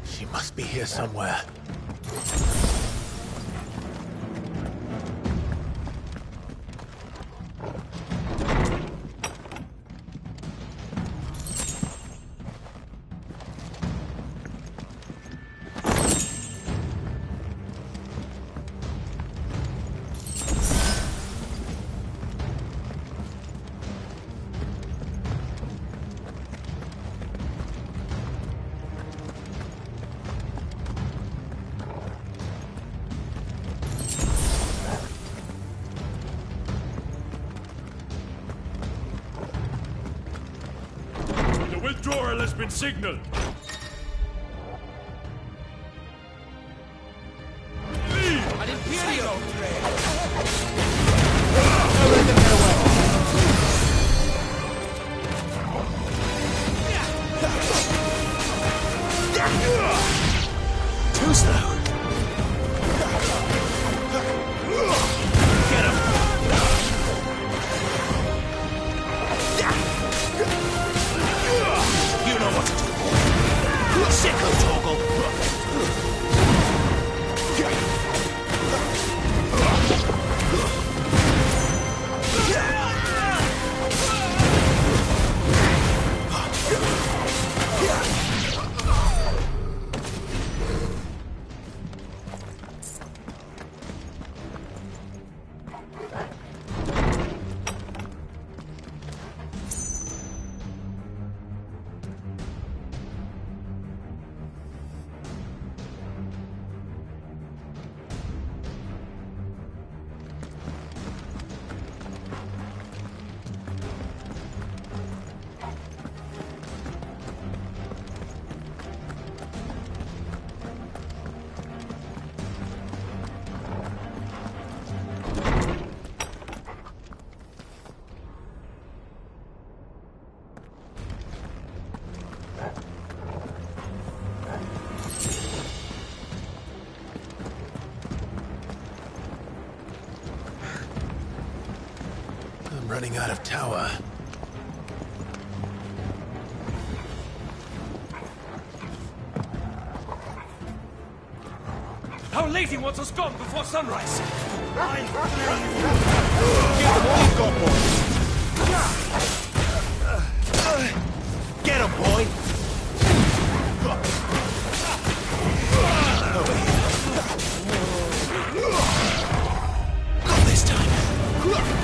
She must be here somewhere. Withdrawal has been signaled. Leave! An Imperial threat! Don't let them get away! Too slow. Get him! You know what to do. Sickle toggle. Running out of tower. Our lady wants us gone before sunrise. Give them all you've got, boy. Get him, boy. Over here. Not this time. Over here.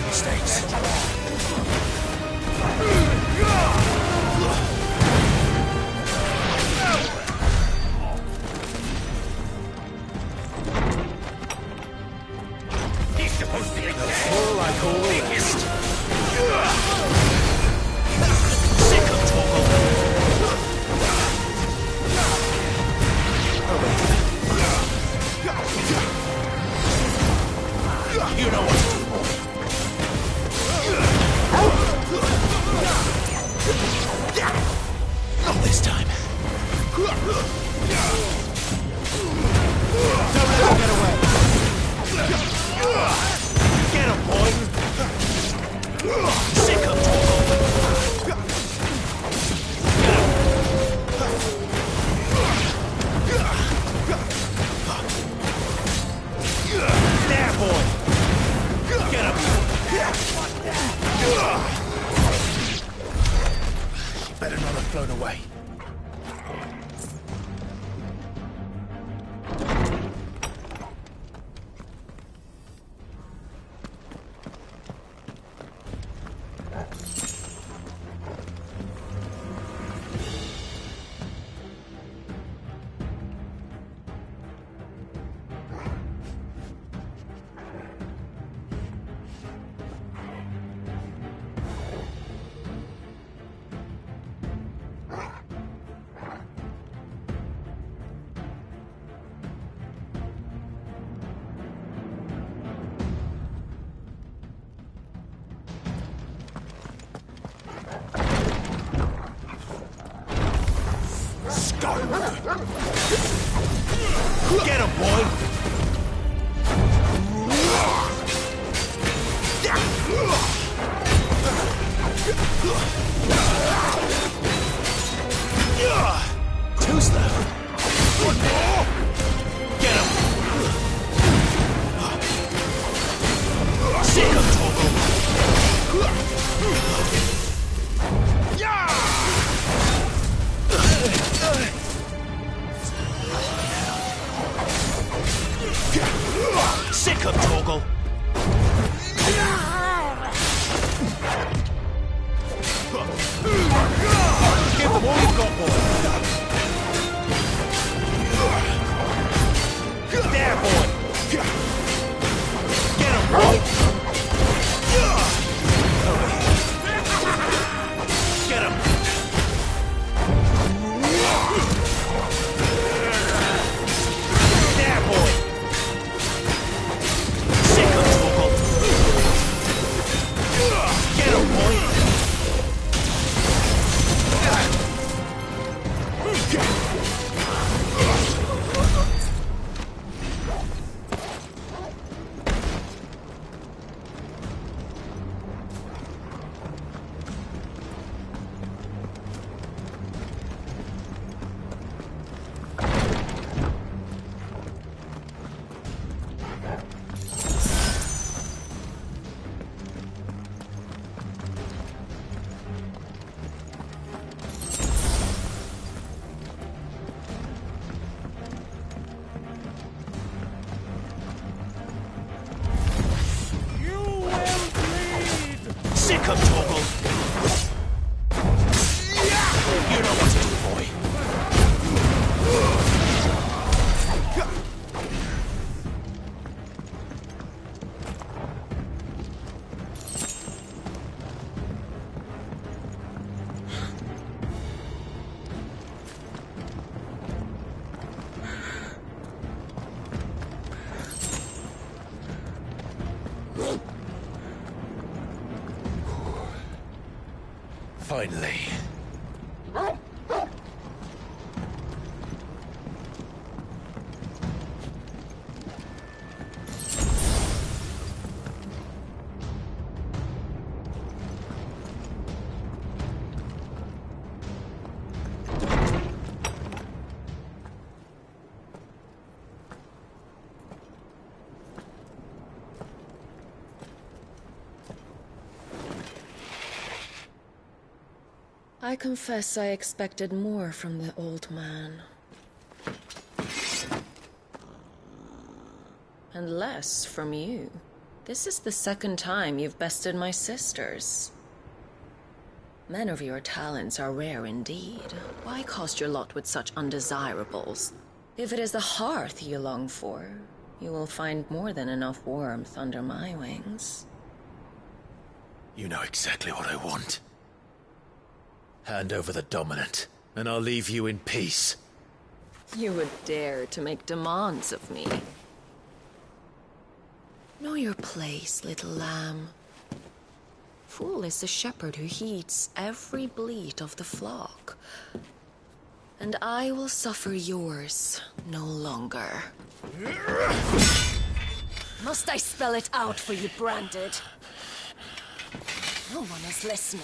Mistakes. He's supposed to be More like all the rest. sick of toggle. Over here. You know what to do, boy. Not this time. Don't let him get away. Get him, boy. Sick of toggle. There, boy. Get him. She better not have flown away. Get him, boy! Too slow. One more. Get him. Sick of Togo. Sick of Togo. Give them all you've got, boy. There, boy. Get him, boy. Over here. Get him. There, boy. Sick of Togo. Get him, boy. Sick of Togo! You know what to do, boy. Finally. I confess I expected more from the old man. And less from you. This is the second time you've bested my sisters. Men of your talents are rare indeed. Why cast your lot with such undesirables? If it is the hearth you long for, you will find more than enough warmth under my wings. You know exactly what I want. Hand over the dominant, and I'll leave you in peace. You would dare to make demands of me. Know your place, little lamb. Fool is the shepherd who heeds every bleat of the flock. And I will suffer yours no longer. Must I spell it out for you, Branded? No one is listening.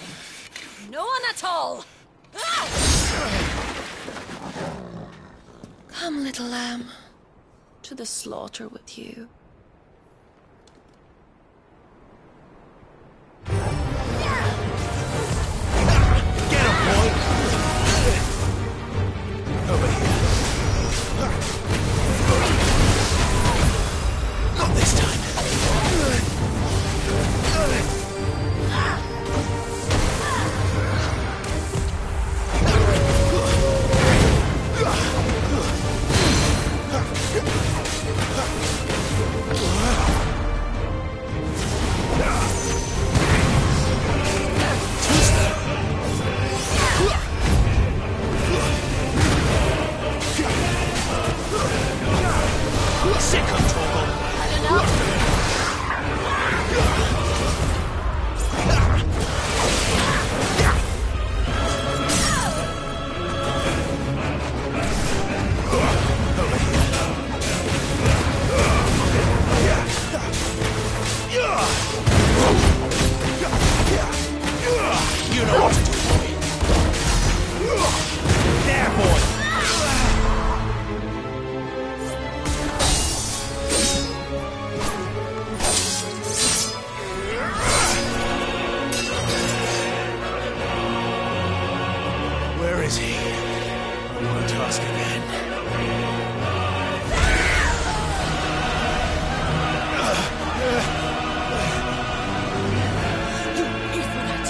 No one at all! Ah! Come, little lamb, to the slaughter with you. Get him, boy! Over here. Not this time. You know what to do, boy. There, boy. Where is he? I want to task again. You Ifrit!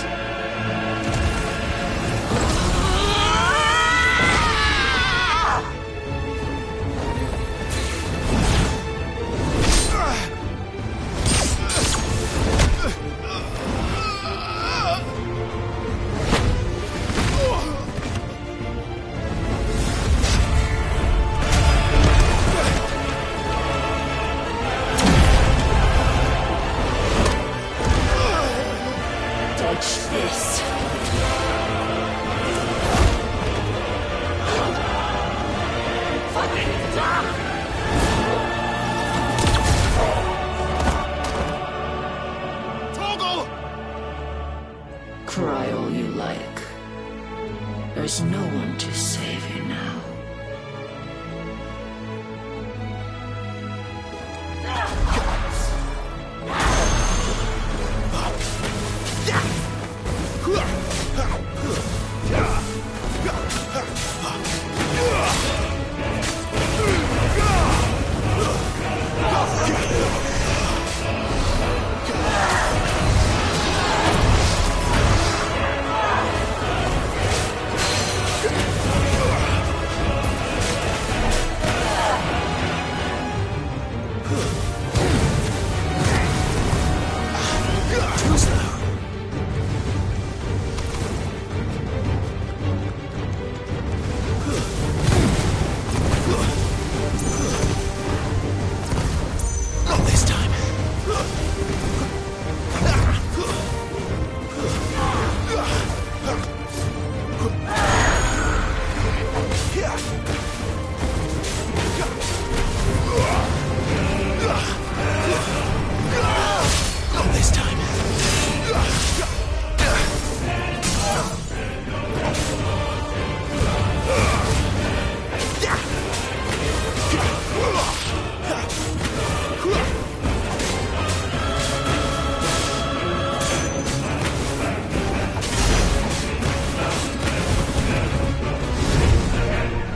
Dodge this. Toggle! Cry all you like. There's no one to save you now. Too slow. Not this time. Not this time.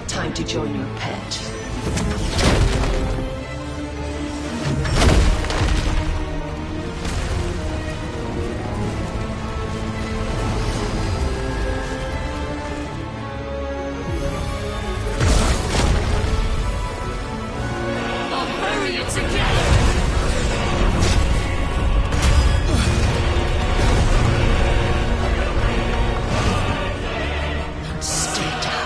Time to join your pet. I'll bury you together! Stay down.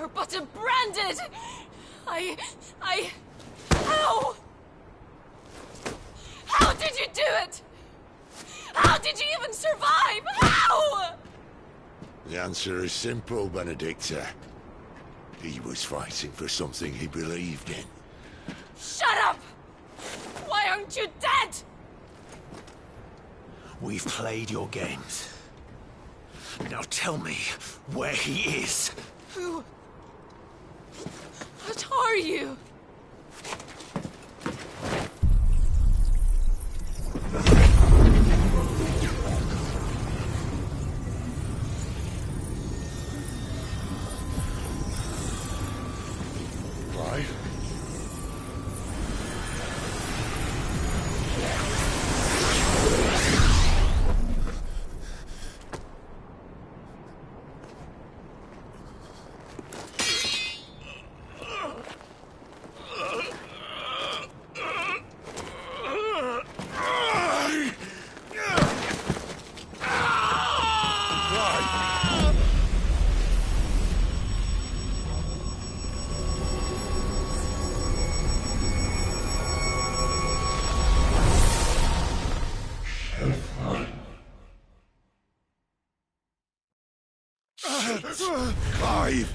were but a branded! How? How did you do it? How did you even survive? How? The answer is simple, Benedicta. He was fighting for something he believed in. Shut up! Why aren't you dead? We've played your games. Now tell me where he is. Who? What are you? Clive? Clive!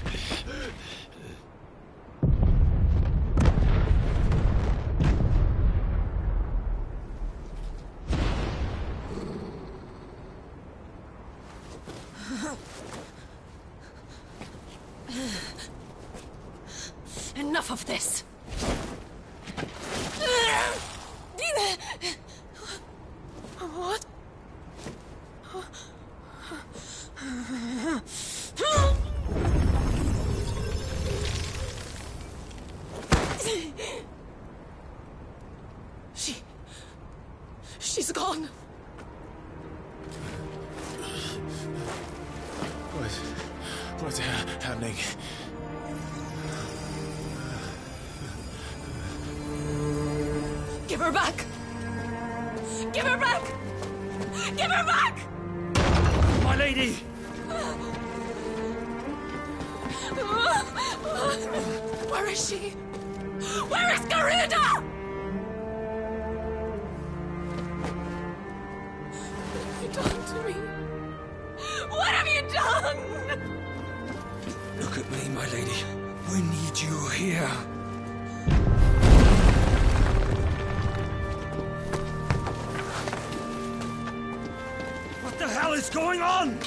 Enough of this! What? She's gone. What's happening? Give her back! Give her back! Give her back! My lady! Where is she? Where is Garuda? What have you done to me? What have you done? Look at me, my lady. We need you here. What the hell is going on?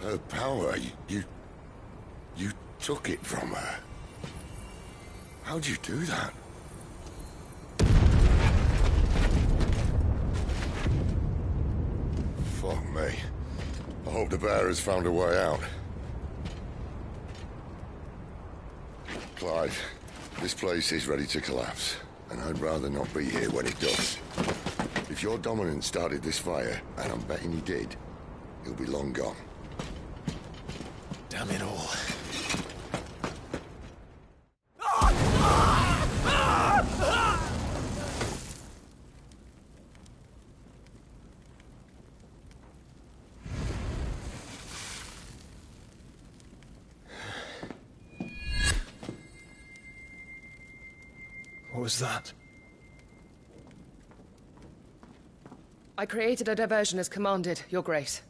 Her power, you took it from her. How'd you do that? Fuck me. I hope the bear has found a way out. Clive, this place is ready to collapse, and I'd rather not be here when it does. If your dominant started this fire, and I'm betting he did, he'll be long gone. Damn it all. What was that? I created a diversion as commanded, Your Grace.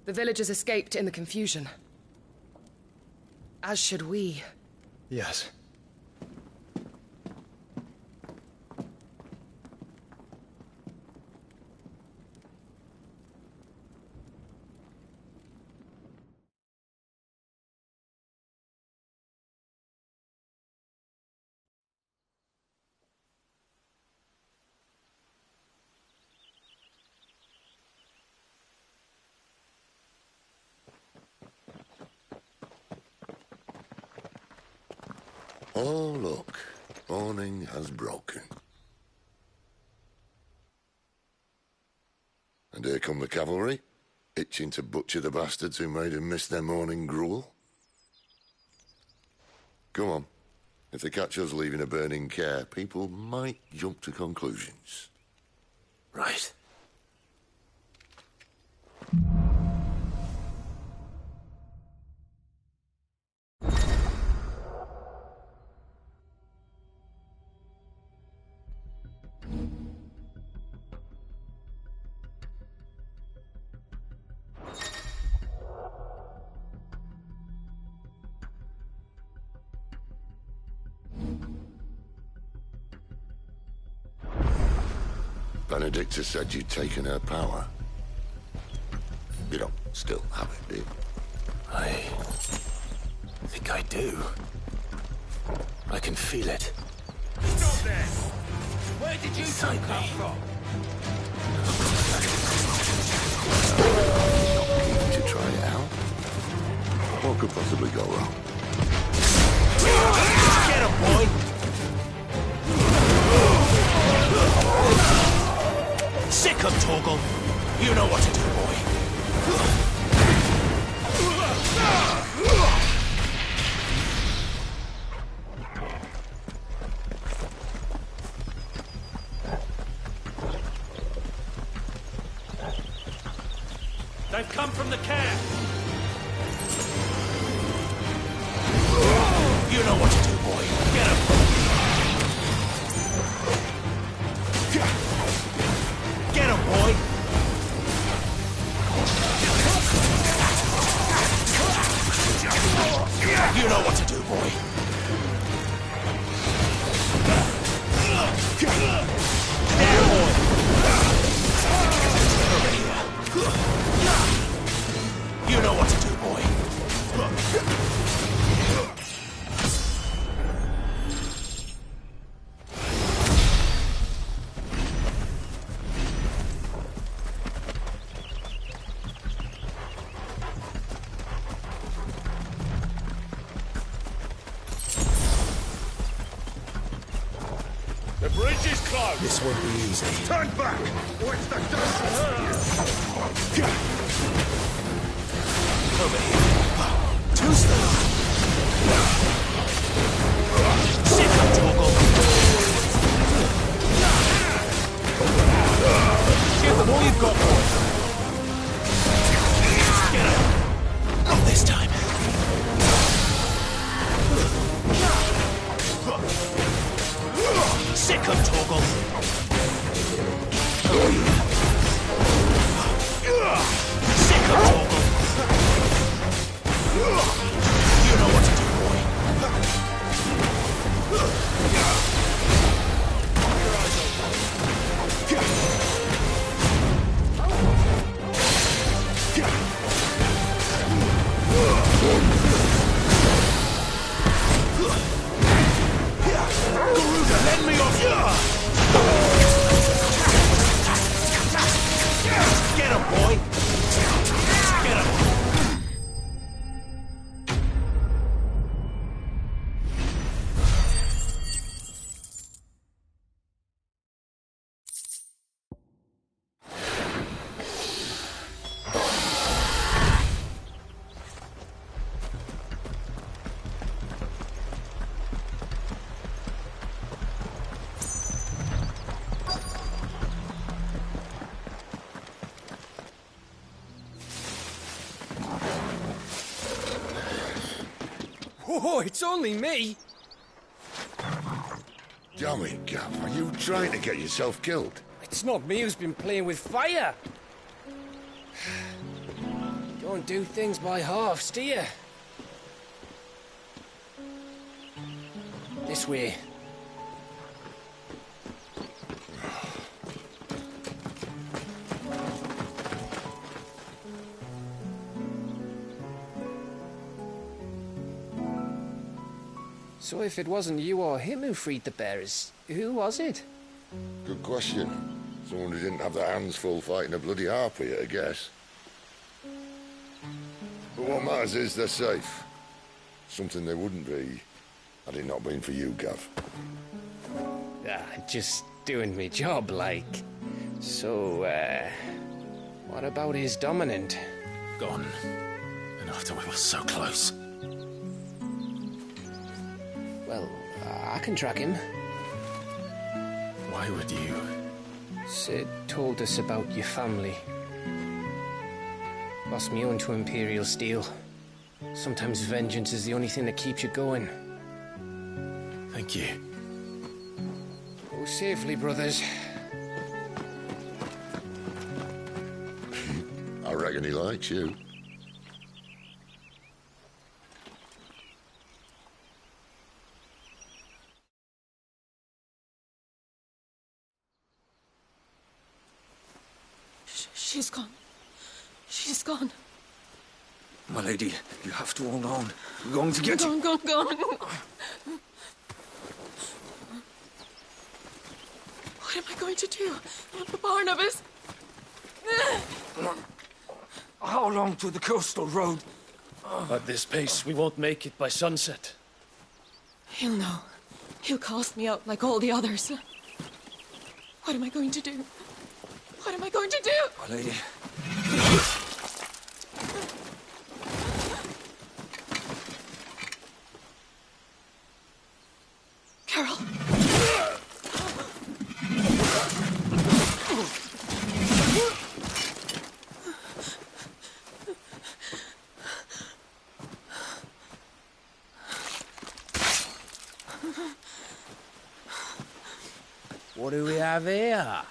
The villagers escaped in the confusion. As should we. Yes. Oh, look. Morning has broken. And here come the cavalry, itching to butcher the bastards who made them miss their morning gruel. Go on. If they catch us leaving a burning care, people might jump to conclusions. Right. Benedicta said you'd taken her power. You don't still have it, do you? I think I do. I can feel it. Stop there! Where did you two Inside come me. from? Keen to try it out? What could possibly go wrong? Get him, boy! Sick him, Torgal! You know what to do, boy. They've come from the camp! You know what to do, boy. Get him! Get him, boy! You know what to do, boy. There, boy! Over here. You know what to do, boy. The bridge is closed! This won't be easy. Turn back! Or it's the death of her! Over here. Too slow. Sit up, Torgal. Give them all you've got, boy. Get up. Not this time. Sick of Torgal. Over here. Sick of Torgal. You know what to do, boy. Garuda, lend me off you! Get him, boy! Get him! Oh, it's only me! Damn it, Gav. Are you trying to get yourself killed? It's not me who's been playing with fire! Don't do things by halves, do you? This way. So if it wasn't you or him who freed the bearers, who was it? Good question. Someone who didn't have their hands full fighting a bloody harpy, I guess. But what matters is they're safe. Something they wouldn't be had it not been for you, Gav. Just doing me job, like. So, what about his dominant? Gone. And after we were so close. Well, I can track him. Why would you? Sid told us about your family. Lost me own to Imperial Steel. Sometimes vengeance is the only thing that keeps you going. Thank you. Go safely, brothers. I reckon he likes you. She's gone. She's gone. My lady, you have to hold on. We're going to get you. Gone. What am I going to do? Barnabas? How long to the coastal road? At this pace, we won't make it by sunset. He'll know. He'll cast me out like all the others. What am I going to do? What am I going to do? My lady. Carol. What do we have here?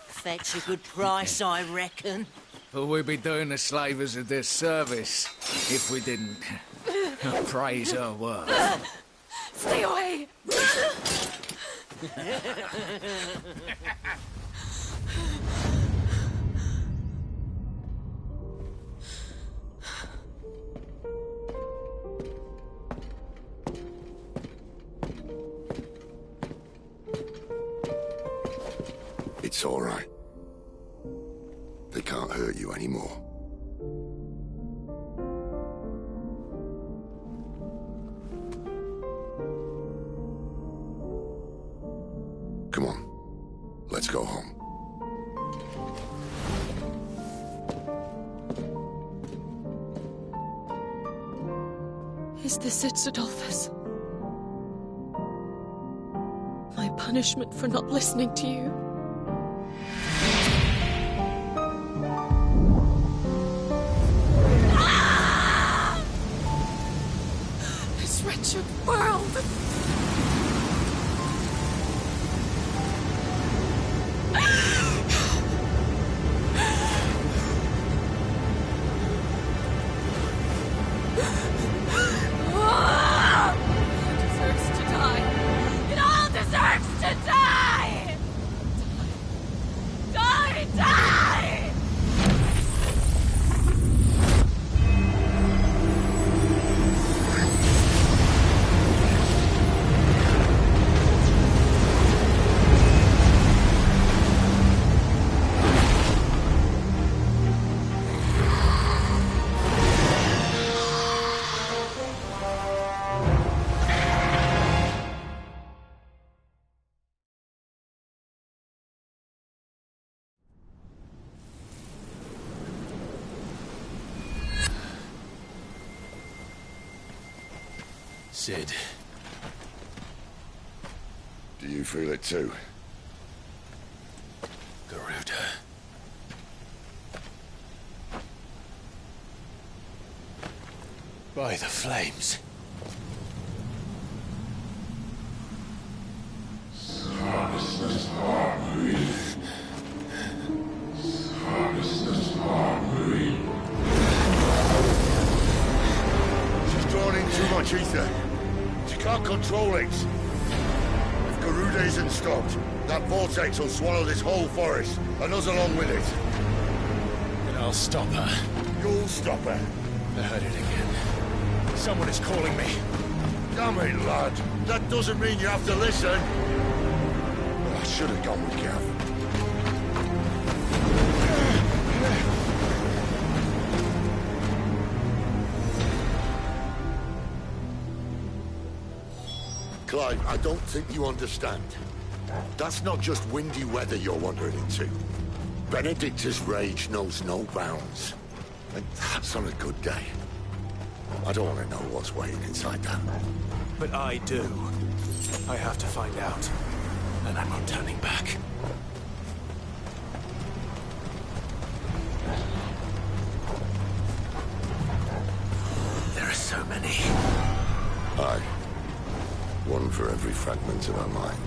Fetch a good price, I reckon. But we'd be doing the slavers a disservice if we didn't praise her work. Stay away! It's all right. They can't hurt you anymore. Come on. Let's go home. Is this it, Adolphus? My punishment for not listening to you? This wretched world! Deserves to die. It all deserves to die! Die! Sid. Do you feel it too? Garuda. By the flames. She's drawn in too much ether. She can't control it. If Garuda isn't stopped, that vortex will swallow this whole forest, and us along with it. Then I'll stop her. You'll stop her. I heard it again. Someone is calling me. Damn it, lad. That doesn't mean you have to listen. I should have gone with Gav. Clive, I don't think you understand. That's not just windy weather you're wandering into. Benedicta's rage knows no bounds. And that's on a good day. I don't want to know what's waiting inside that. But I do. I have to find out. And I'm not turning back. There are so many. Aye. One for every fragment of our mind.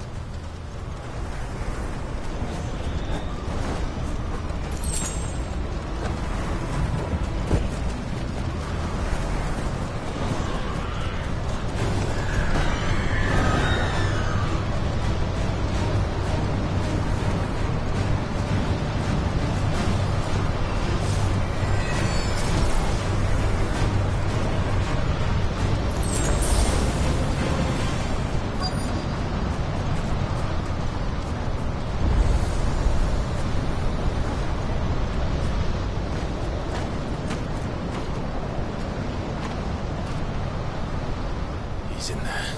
He's in there.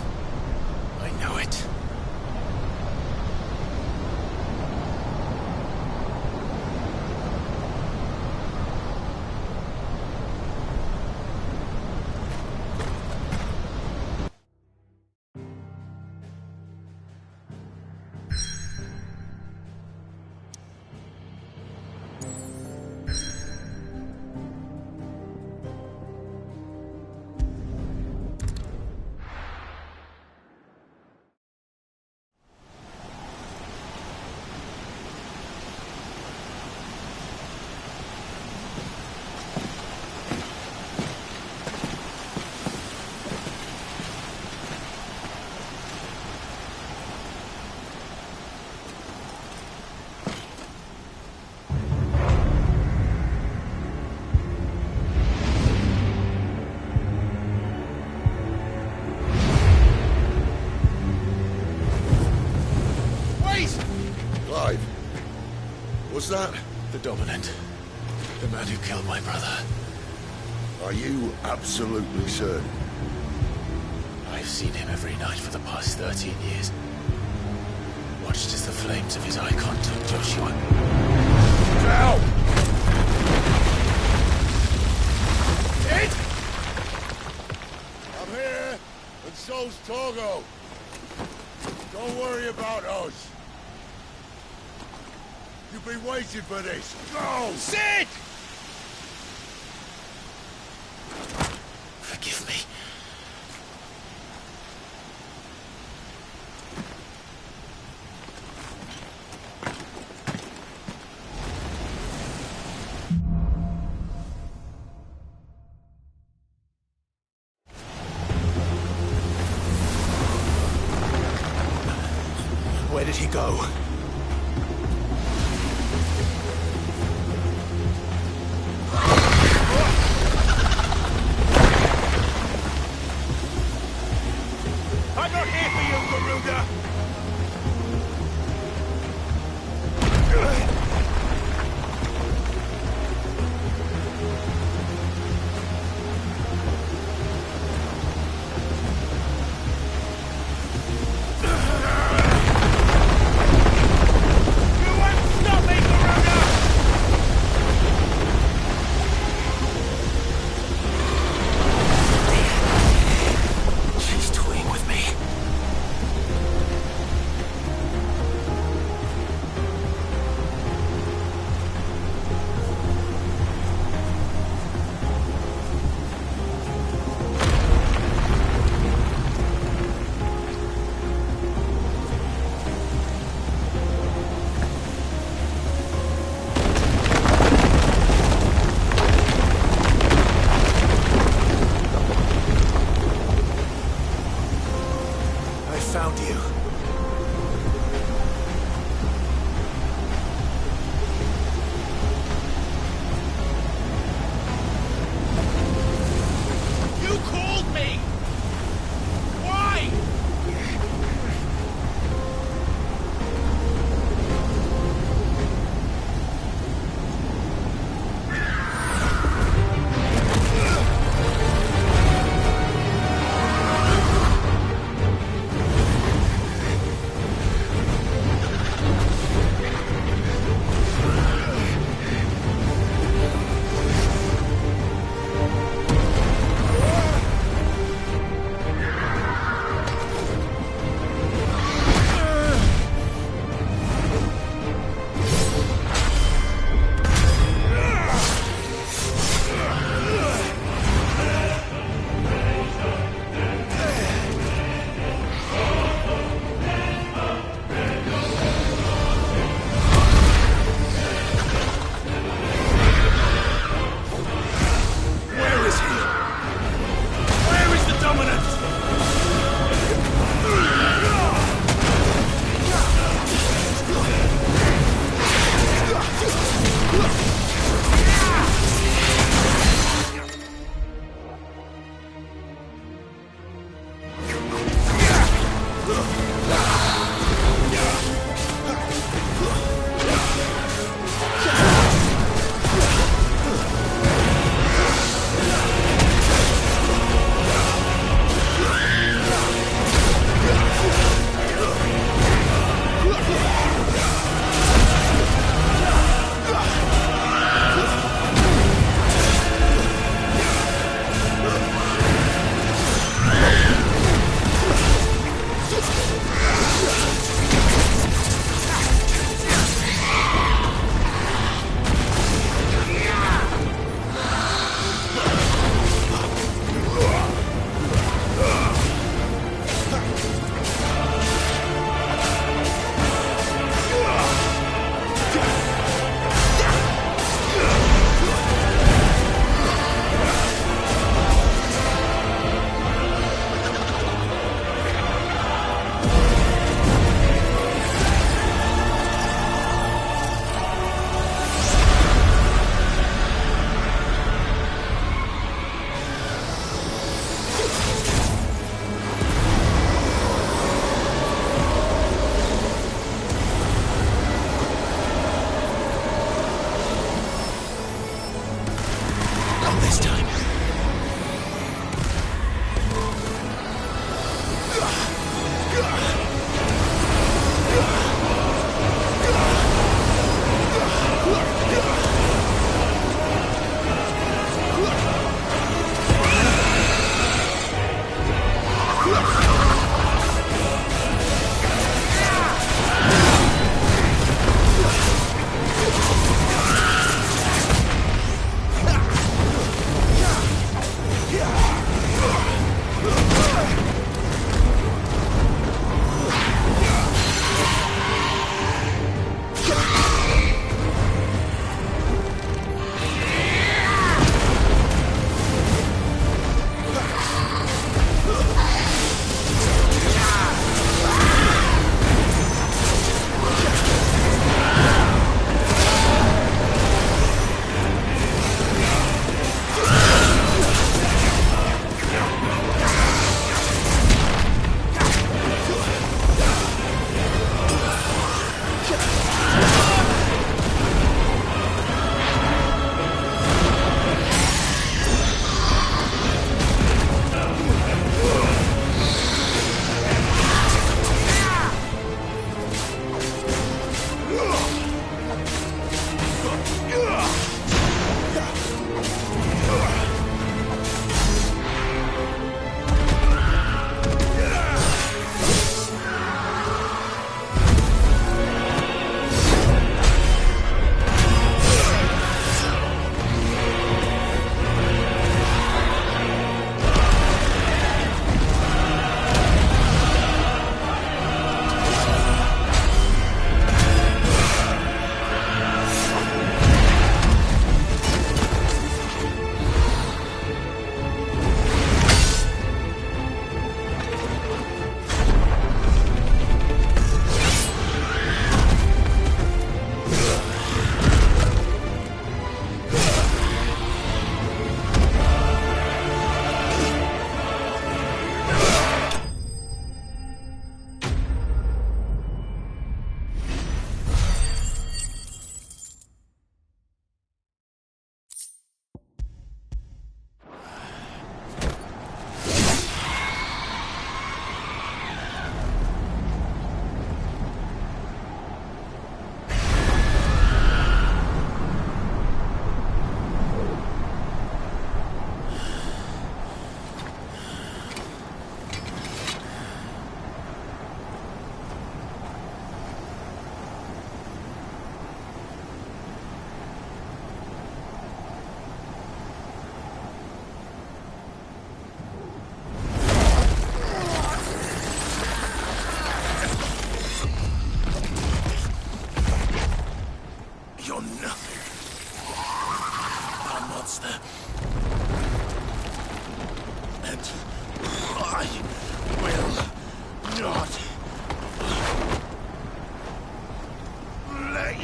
I know it. Clive, what's that? The Dominant. The man who killed my brother. Are you absolutely certain? I've seen him every night for the past 13 years. Watched as the flames of his icon took Joshua. Now! Dead? I'm here, and so's Togo. Don't worry about us. You've been waiting for this. Go! Sid! Forgive me. Where did he go? I'm not here for you, Garuda! You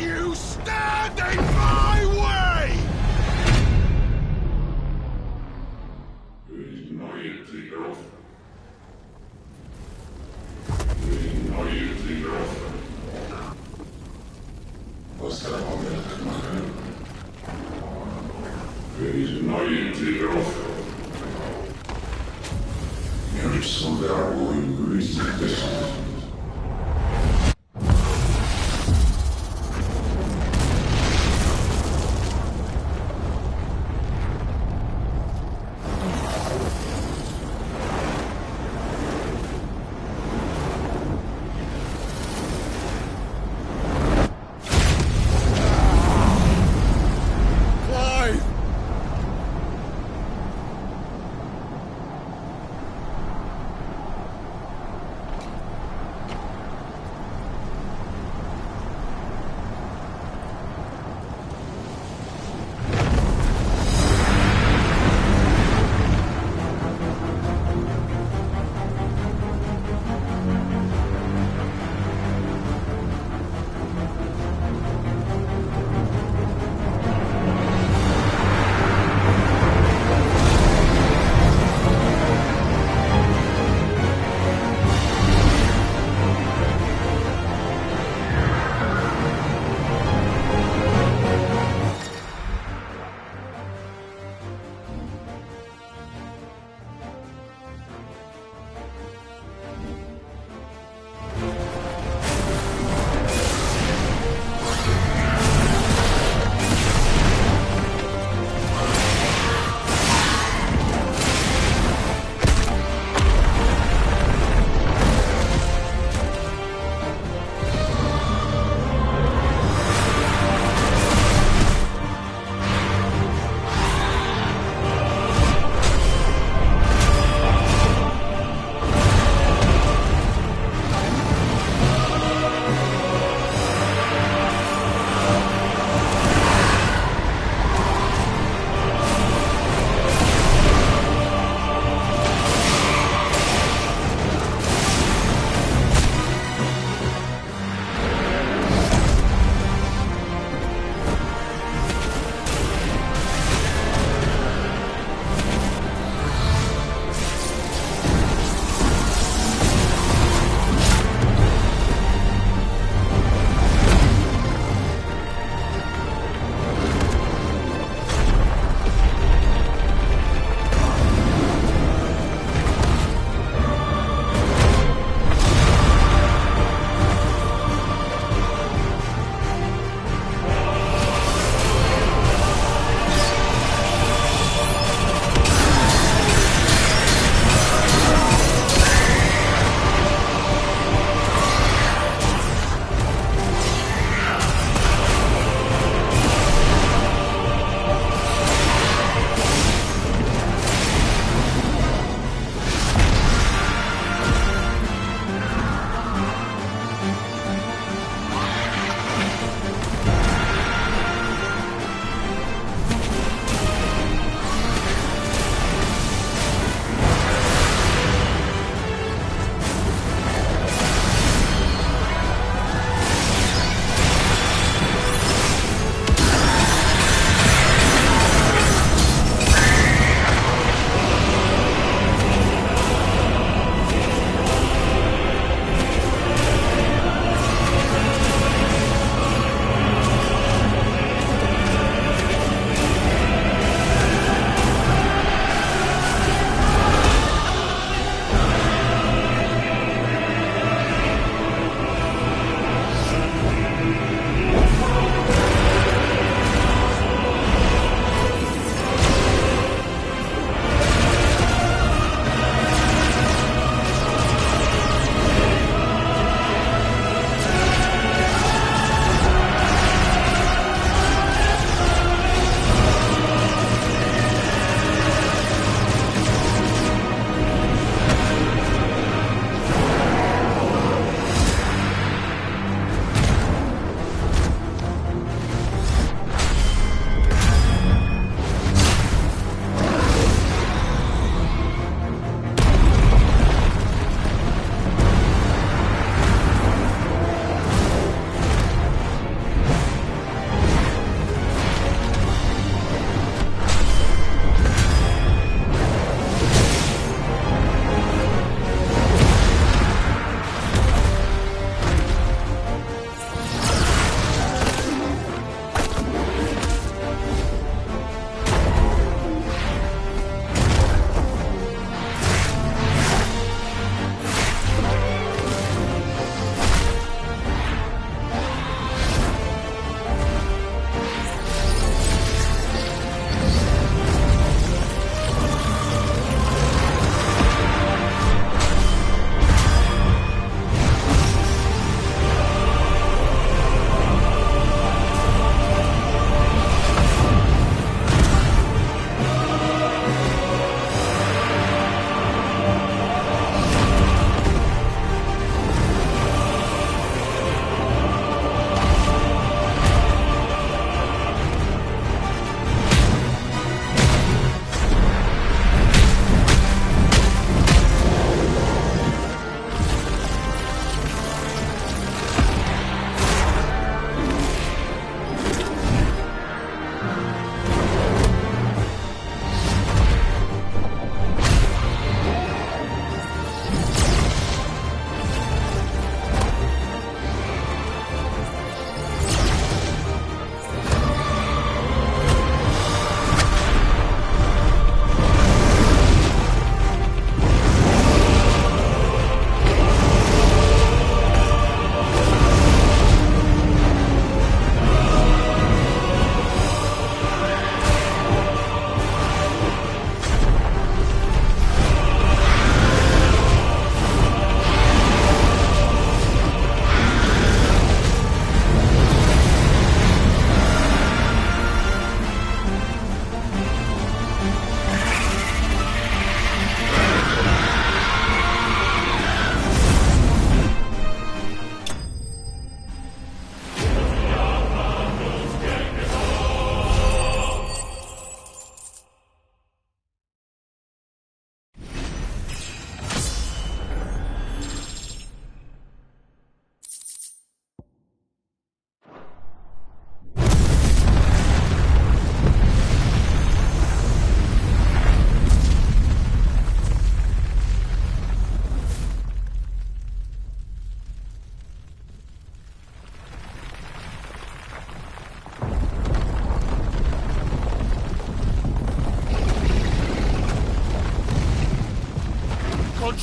you stand in my way!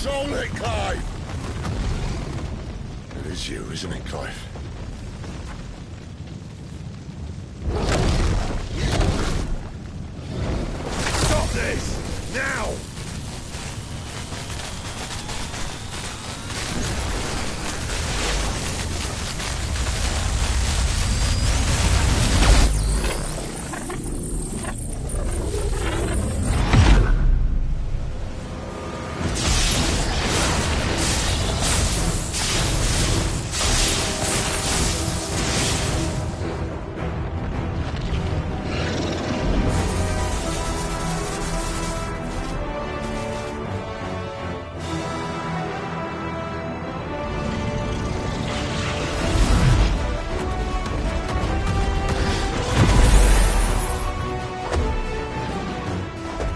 Control it, Clive! It is you, isn't it, Clive? Stop this! Now!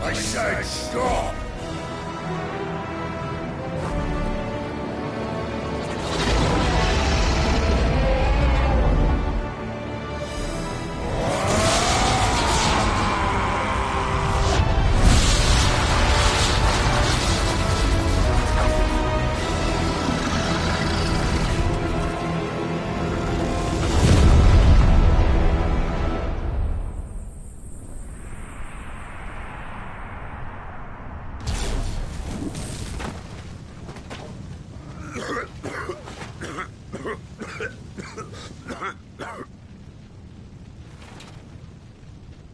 I said stop!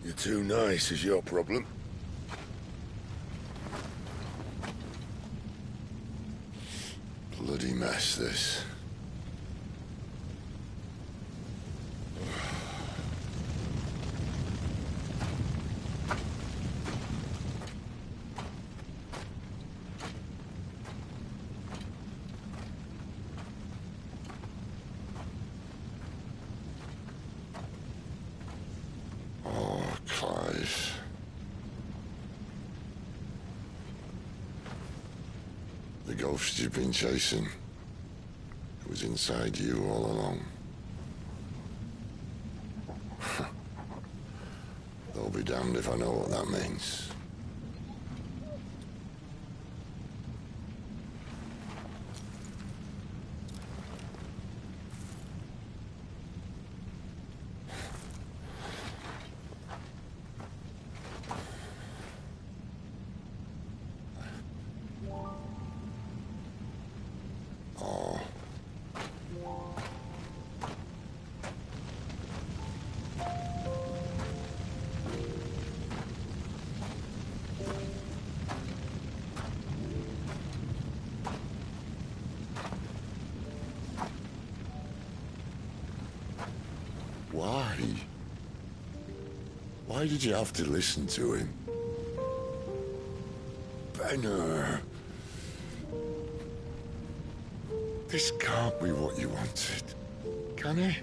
You're too nice is your problem. Bloody mess, this. Clive. The ghost you've been chasing, it was inside you all along. I'll be damned if I know what that means. Why? Why did you have to listen to him? Benner. This can't be what you wanted, can it?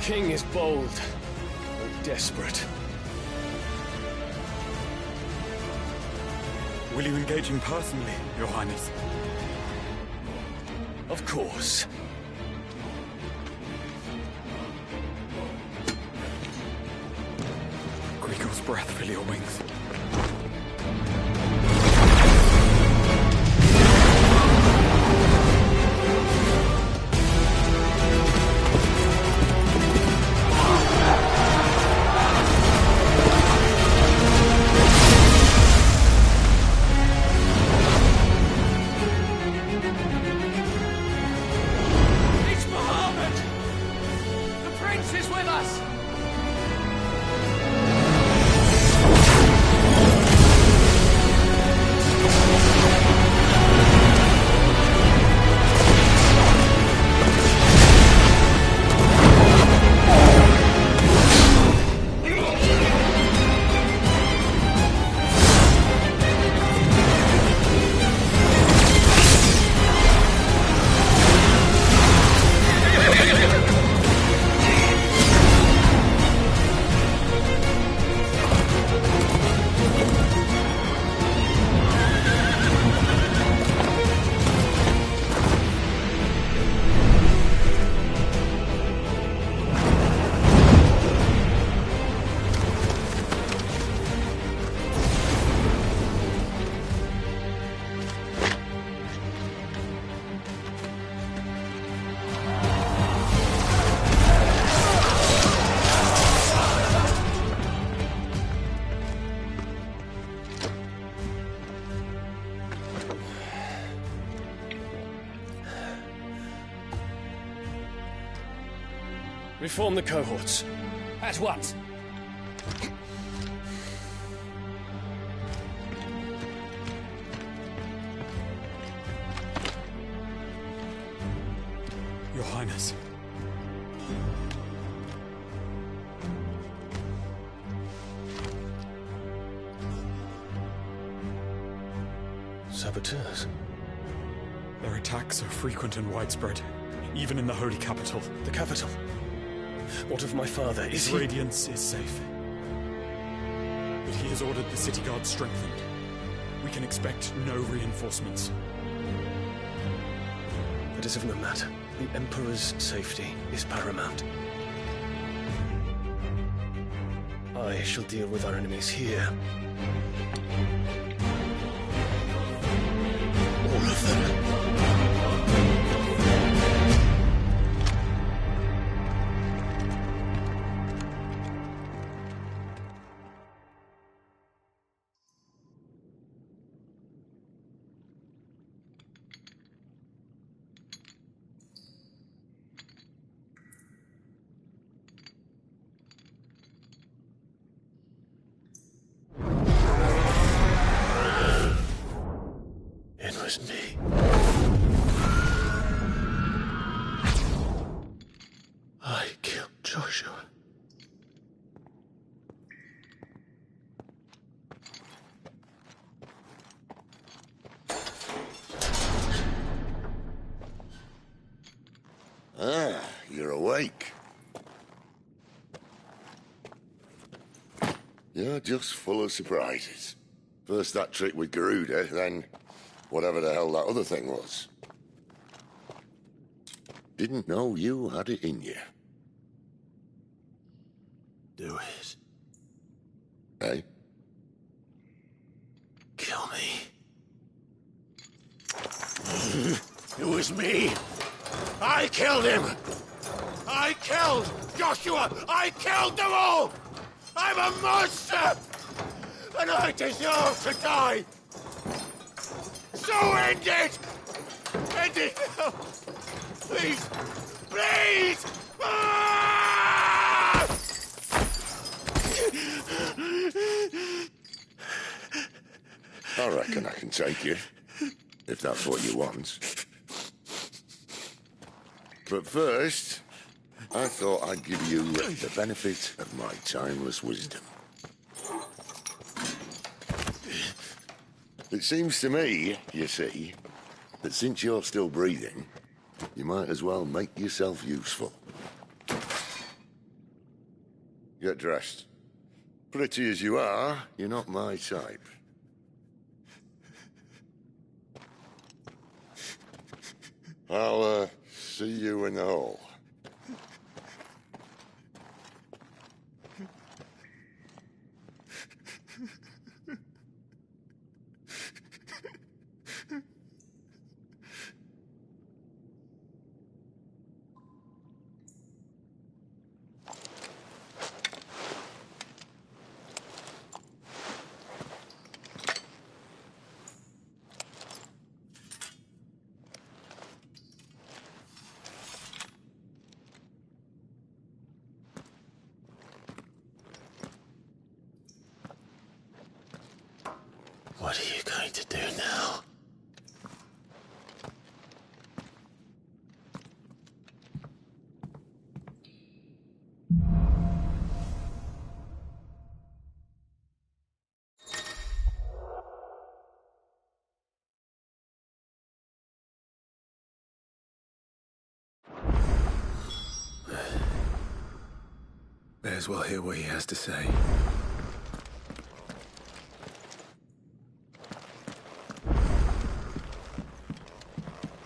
King is bold, or desperate. Will you engage him personally, Your Highness? Of course. Grigor's breath fill your wings. Reform the cohorts. At once. Your Highness. Saboteurs. Their attacks are frequent and widespread, even in the Holy Capital. The capital? What of my father? Is he... Radiance is safe. But he has ordered the city guard strengthened. We can expect no reinforcements. That is of no matter. The Emperor's safety is paramount. I shall deal with our enemies here. All of them. It was me. I killed Joshua. Ah, you're awake. You're just full of surprises. First that trick with Garuda, then whatever the hell that other thing was. Didn't know you had it in you. Do it. Hey? Kill me. It was me. I killed him. I killed Joshua. I killed them all. I'm a monster. And I deserve to die. So end it. End it now. Please. Please. Ah! I reckon I can take you, if that's what you want. But first, I thought I'd give you the benefit of my timeless wisdom. It seems to me, you see, that since you're still breathing, you might as well make yourself useful. Get dressed. Pretty as you are, you're not my type. I'll, see you in the hall. What are you going to do now? May as well hear what he has to say.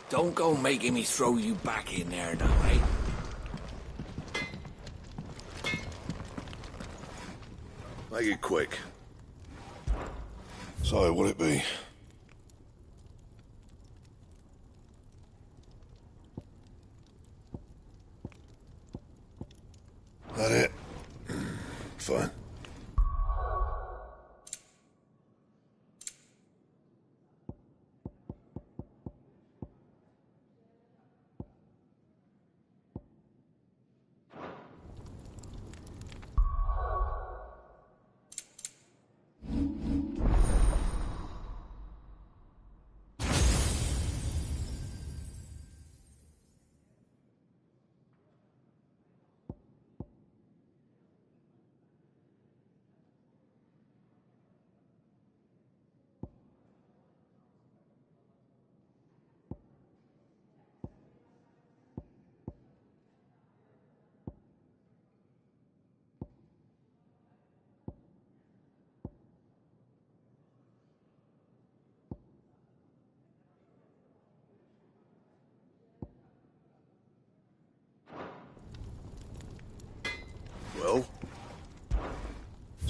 Don't go making me throw you back in there now, eh? Make it quick. So, what'll it be? That it? Fine.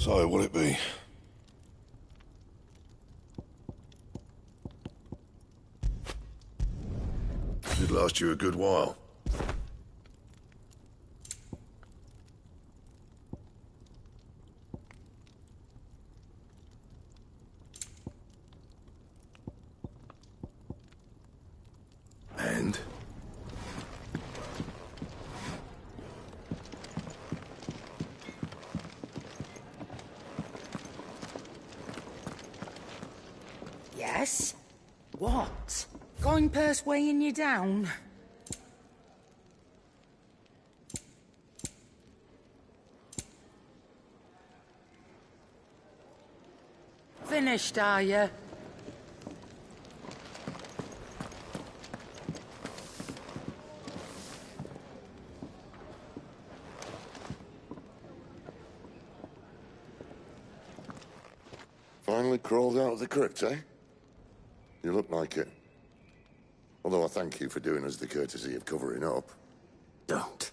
So, will it be? Should last you a good while. And? Yes? What? Going purse weighing you down? Finished, are you? Finally crawled out of the crypt, eh? You look like it. Although I thank you for doing us the courtesy of covering up. Don't.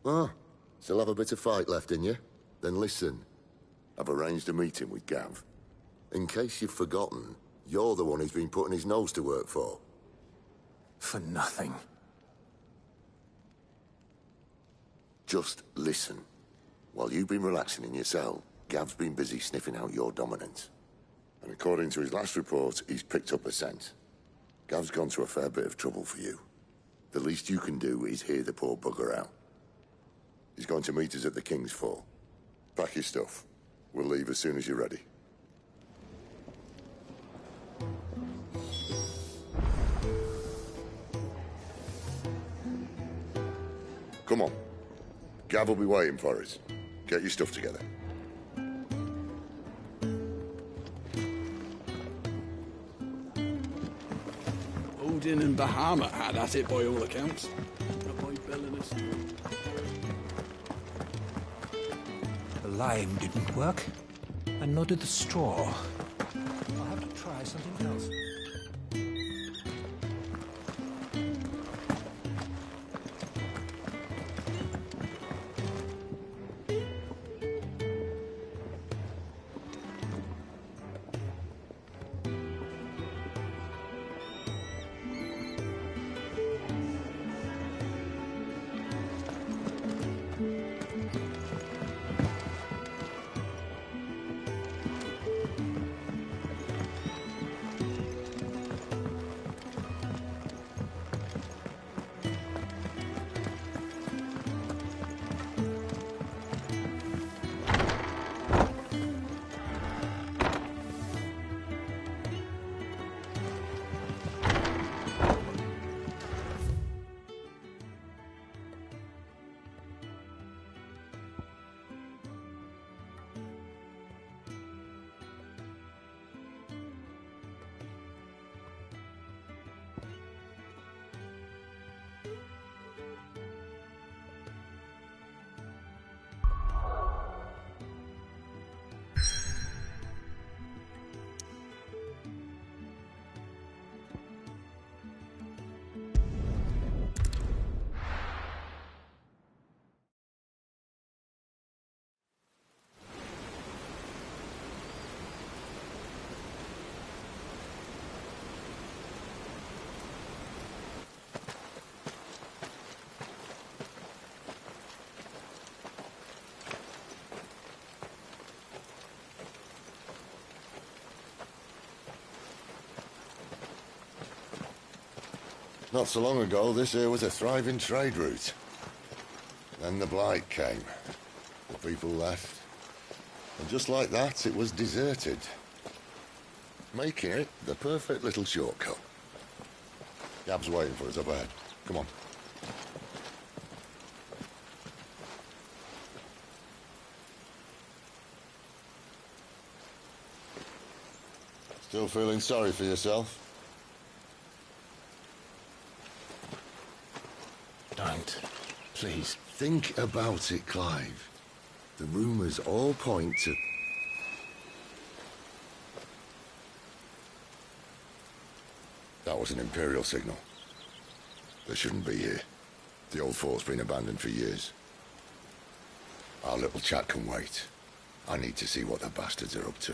Ah, still have a bit of fight left in you? Then listen. I've arranged a meeting with Gav. In case you've forgotten, you're the one he's been putting his nose to work for. For nothing. Just listen. While you've been relaxing in your cell, Gav's been busy sniffing out your dominance. And according to his last report, he's picked up a scent. Gav's gone to a fair bit of trouble for you. The least you can do is hear the poor bugger out. He's going to meet us at the King's Fall. Pack your stuff. We'll leave as soon as you're ready. Come on. Gav will be waiting for us. Get your stuff together. Odin and Bahamut had at it by all accounts. The lime didn't work, and nor did the straw. I'll have to try something else. Not so long ago, this here was a thriving trade route. Then the Blight came. The people left. And just like that, it was deserted. Making it the perfect little shortcut. Gab's waiting for us up ahead. Come on. Still feeling sorry for yourself? Don't. Please. Think about it, Clive. The rumours all point to... That was an Imperial signal. They shouldn't be here. The old fort's been abandoned for years. Our little chat can wait. I need to see what the bastards are up to.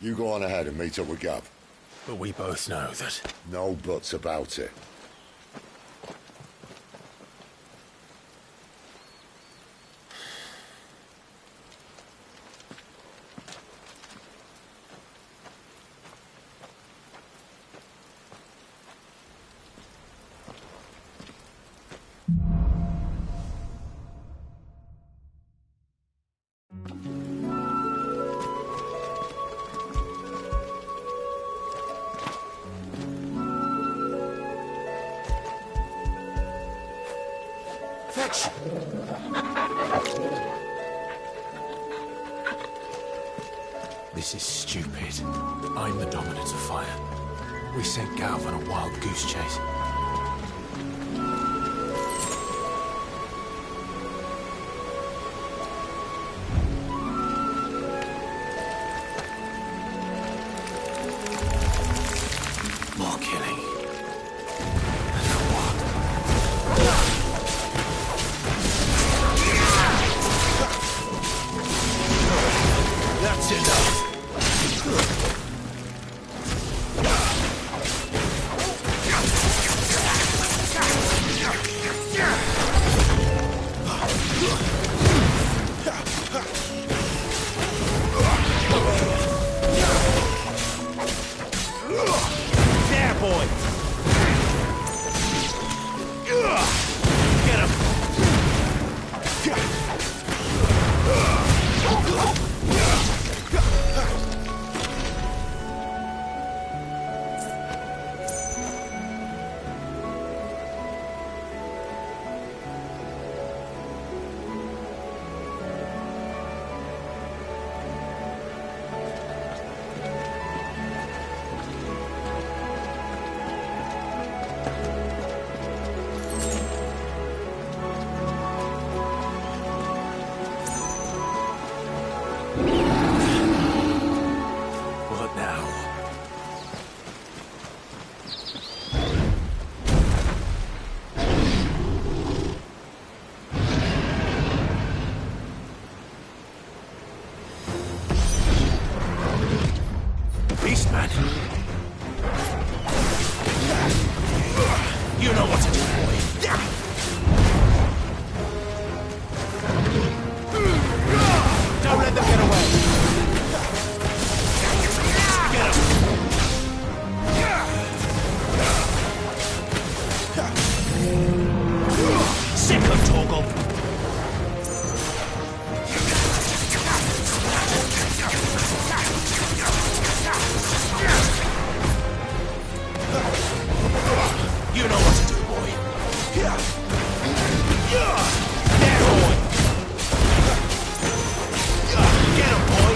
You go on ahead and meet up with Gav. But we both know that... No buts about it. Fetch! This is stupid. I'm the dominant of fire. We sent Gav on a wild goose chase. More killing. And for what? That's enough. There, boy. Get him. What now? Beastman! You know what to do, boy. Don't let them get away. Get him. Sick of Torgal. You know what to do, boy. There, boy. Get him, boy.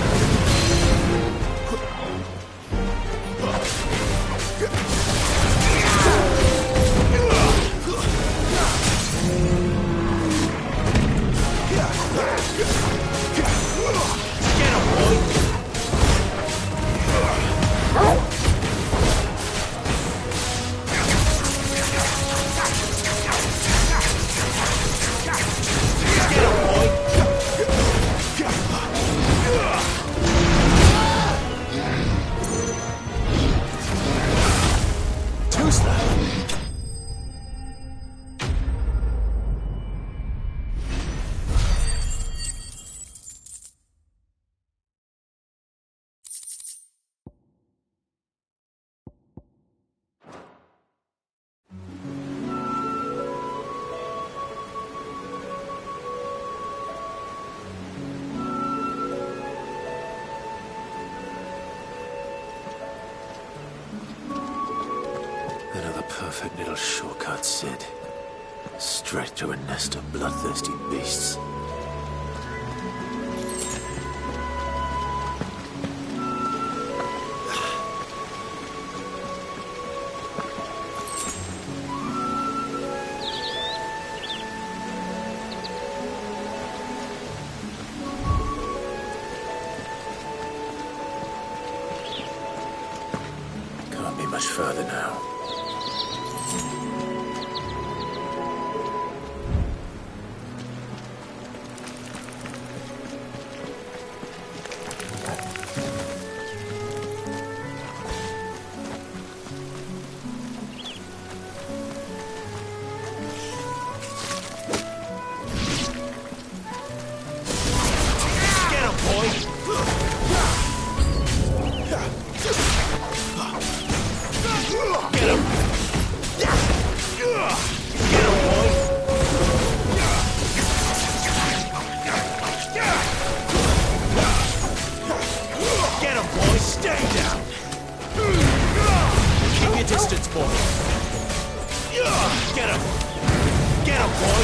Get him, boy. Another perfect little shortcut, Sid. Straight to a nest of bloodthirsty beasts. Can't be much further now. Get him! Get him, boy! Get him, boy! Stay down! Keep your distance, boy! Get him! Get him, boy!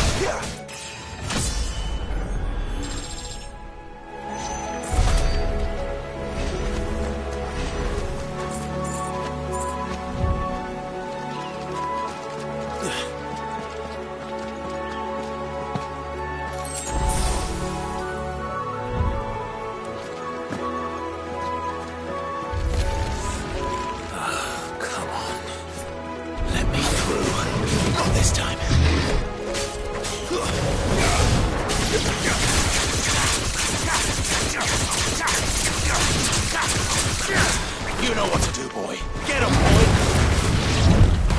You know what to do, boy. Get him, boy!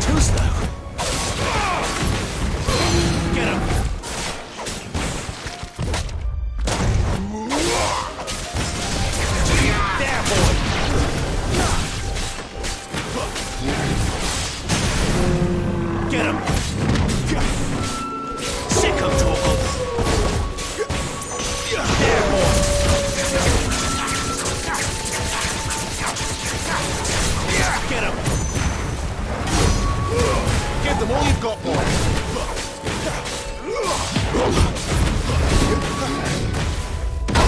Too slow. Get him! There, boy! Get him! Sick of Torgal! There, boy! Get him! Give them all you've got, boy!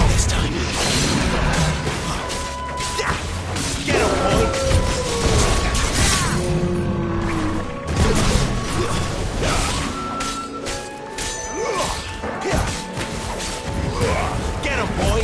This time. Get him, boy! Get him, boy!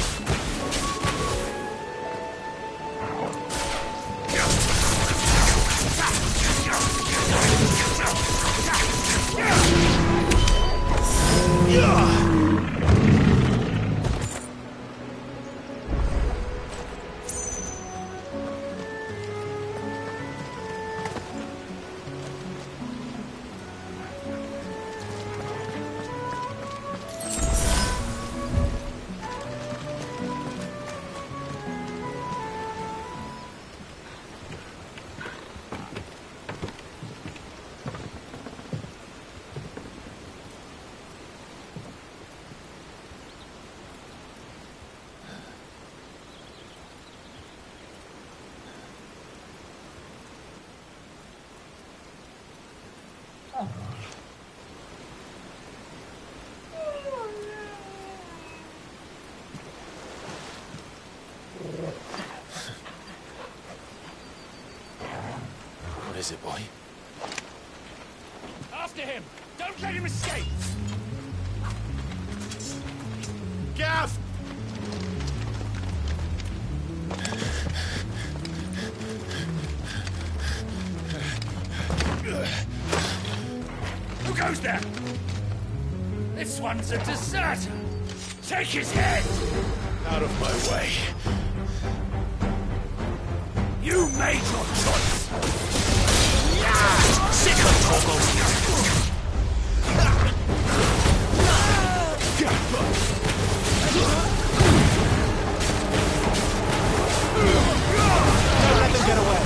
What is it, boy? After him! Don't let him escape! Gav! Who goes there? This one's a deserter! Take his head! Out of my way. You made your choice! Sick of Torgal! Don't let them get away!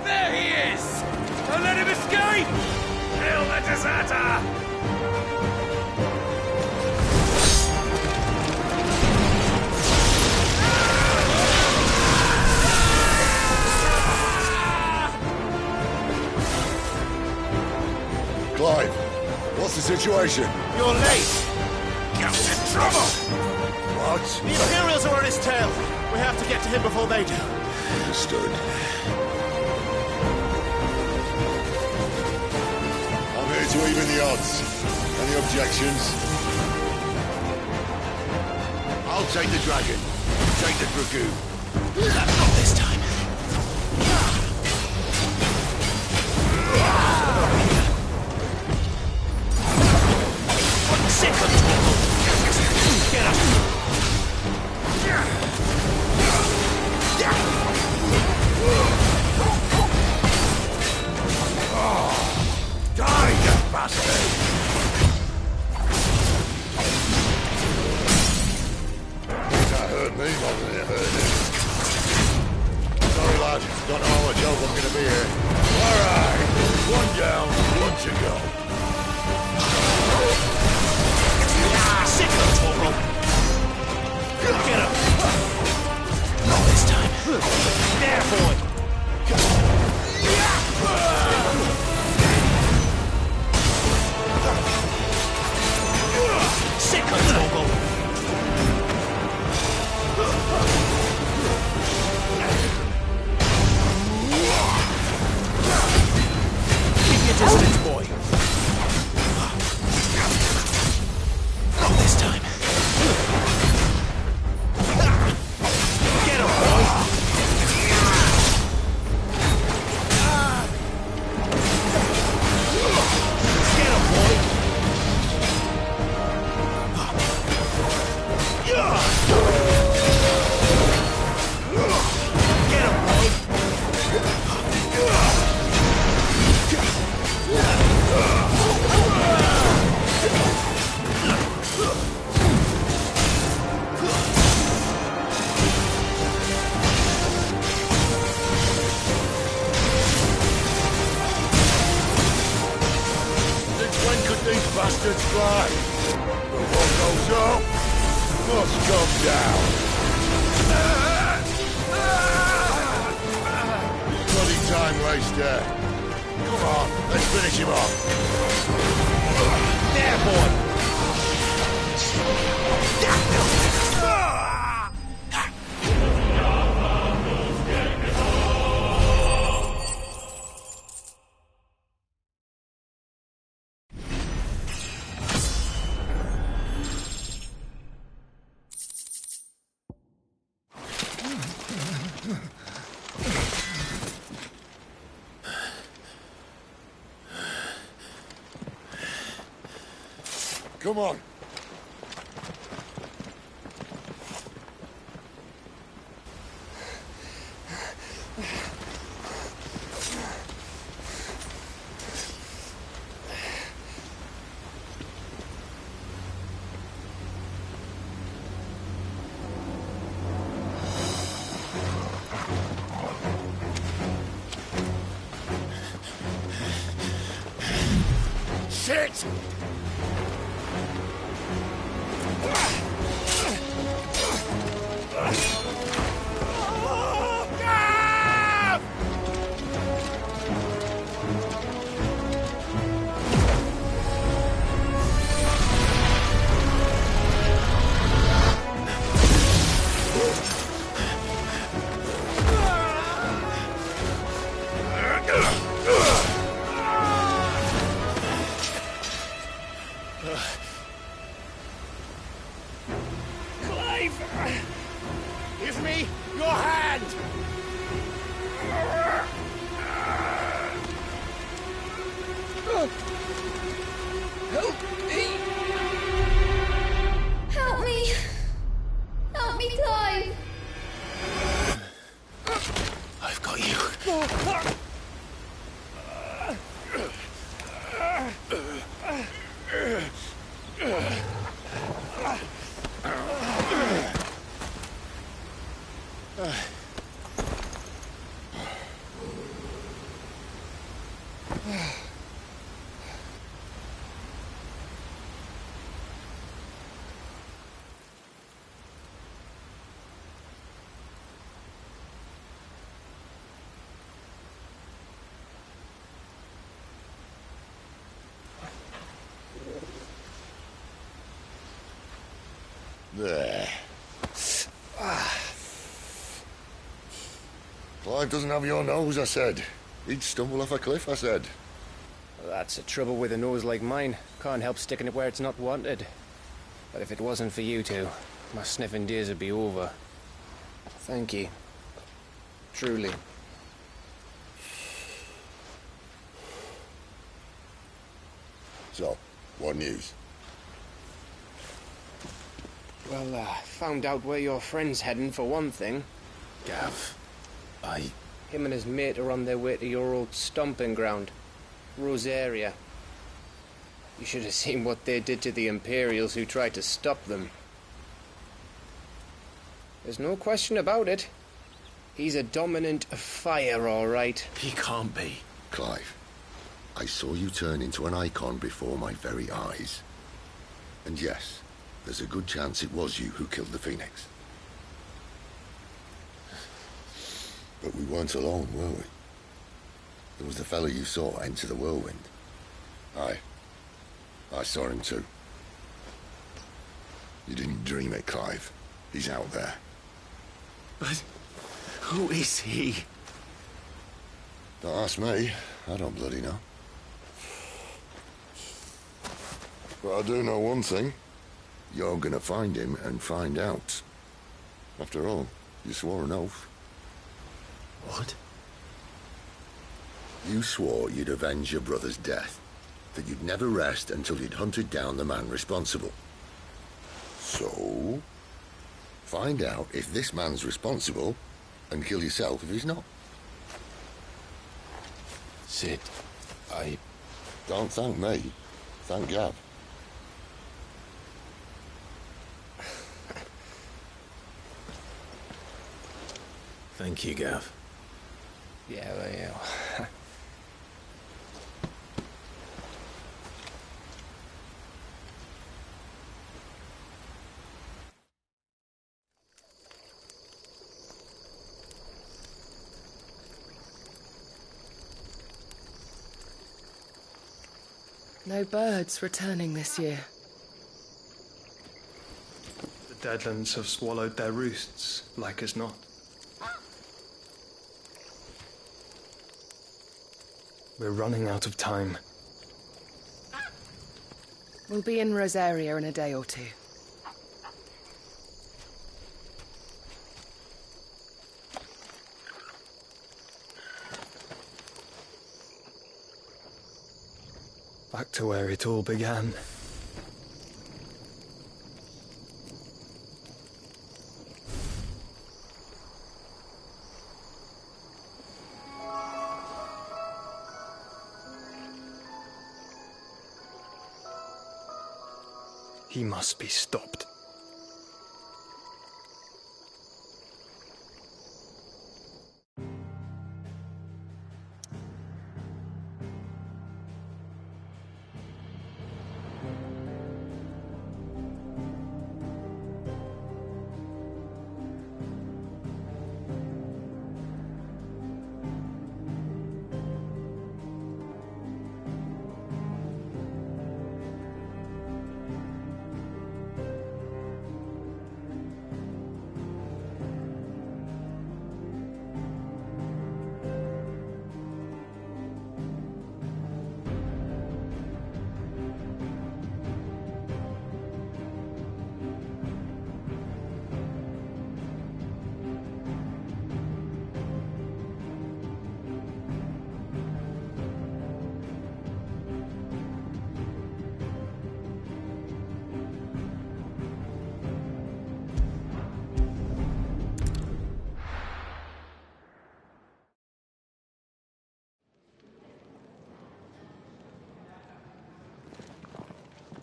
There he is! Don't let him escape! Kill the deserter! Clive, what's the situation? You're late! You're in trouble! What? The Imperials are on his tail! We have to get to him before they do. Understood. I'm here to even the odds. Any objections? I'll take the dragon. Take the dragoon. Not this time. Sick of Torgal! Get up! much help I'm gonna be here. Alright, one down, one to go. Sick of Toro! Get him! Not this time. There, boy! Sick of Toro! Keep your distance, boy. Not this time. Get him, boy! Get him, boy! Get him, boy! Since when could these bastards fly? But what goes up must come down. Bloody time waster. Come on, let's finish him off. There, boy! Come on. Shit! Give me your hand! Help me! Help me! Help me, Clive! I've got you. There. Clive doesn't have your nose, I said. He'd stumble off a cliff, I said. Well, that's the trouble with a nose like mine. Can't help sticking it where it's not wanted. But if it wasn't for you two, my sniffing days would be over. Thank you. Truly. So, what news? Well, found out where your friend's heading, for one thing. Gav, Him and his mate are on their way to your old stomping ground, Rosaria. You should have seen what they did to the Imperials who tried to stop them. There's no question about it. He's a dominant fire, all right. He can't be. Clive, I saw you turn into an icon before my very eyes. And yes, there's a good chance it was you who killed the Phoenix. But we weren't alone, were we? There was the fellow you saw enter the whirlwind. I saw him too. You didn't dream it, Clive. He's out there. But who is he? Don't ask me. I don't bloody know. But I do know one thing. You're gonna find him and find out. After all, you swore an oath. What? You swore you'd avenge your brother's death. That you'd never rest until you'd hunted down the man responsible. So, find out if this man's responsible, and kill yourself if he's not. Sid, Don't thank me. Thank Gav. Thank you, Gav. Yeah, well, yeah. No birds returning this year. The Deadlands have swallowed their roosts, like as not. We're running out of time. We'll be in Rosaria in a day or two. Back to where it all began. He must be stopped.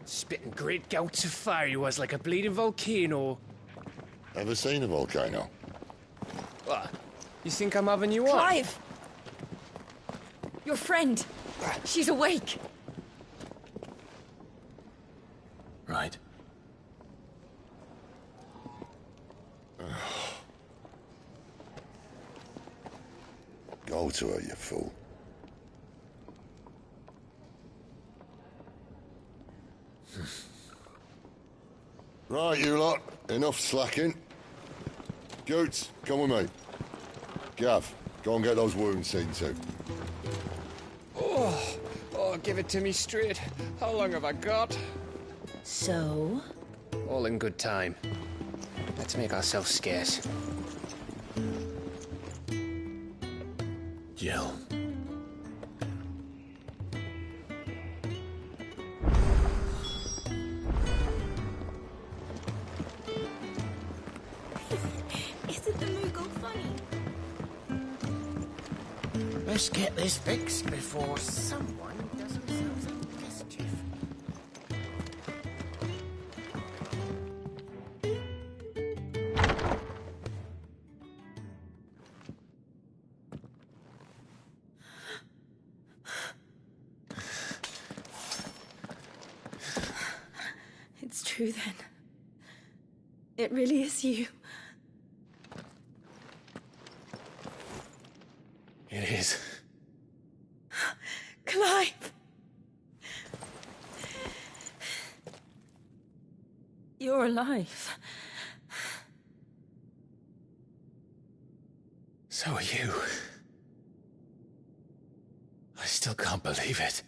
Spitting great gouts of fire he was, like a bleeding volcano. Ever seen a volcano? What? You think I'm having you on? Clive! Your friend! She's awake! Right. Go to her, you fool. Right, you lot. Enough slacking. Goots, come with me. Gav, go and get those wounds seen to. Oh, give it to me straight. How long have I got? So? All in good time. Let's make ourselves scarce. Jill. Isn't the Moogle funny? Let's get this fixed before someone does themselves a mischief. true then. It really is you. It is. Clive! You're alive. So are you. I still can't believe it.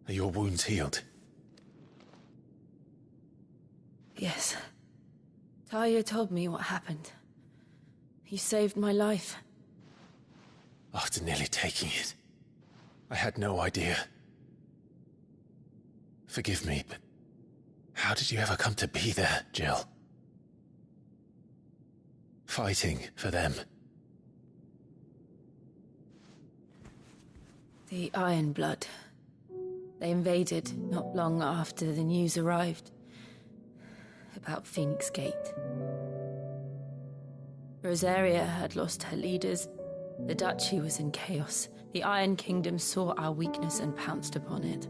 Are your wounds healed? Yes. Talia told me what happened. You saved my life. After nearly taking it, I had no idea. Forgive me, but how did you ever come to be there, Jill? Fighting for them. The Iron Blood. They invaded not long after the news arrived about Phoenix Gate. Rosaria had lost her leaders. The Duchy was in chaos. The Iron Kingdom saw our weakness and pounced upon it.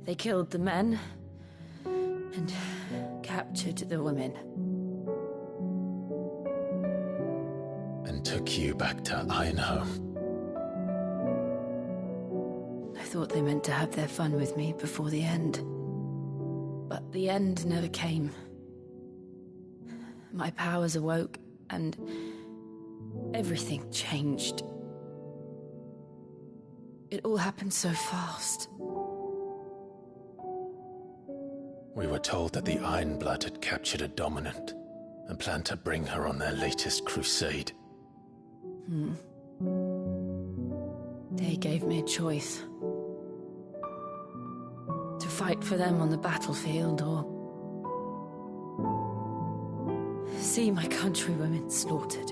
They killed the men and captured the women. And took you back to Ironhome. I thought they meant to have their fun with me before the end. But the end never came. My powers awoke, and everything changed. It all happened so fast. We were told that the Iron Blood had captured a dominant and planned to bring her on their latest crusade. They gave me a choice. To fight for them on the battlefield, or see my countrywomen slaughtered.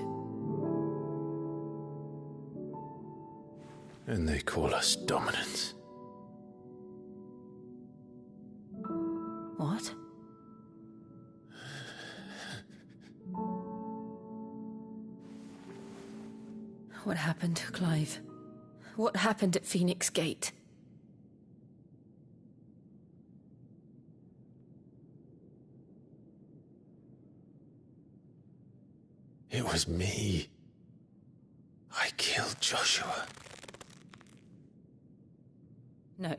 And they call us dominants. What? What happened, Clive? What happened at Phoenix Gate? It was me. I killed Joshua. No,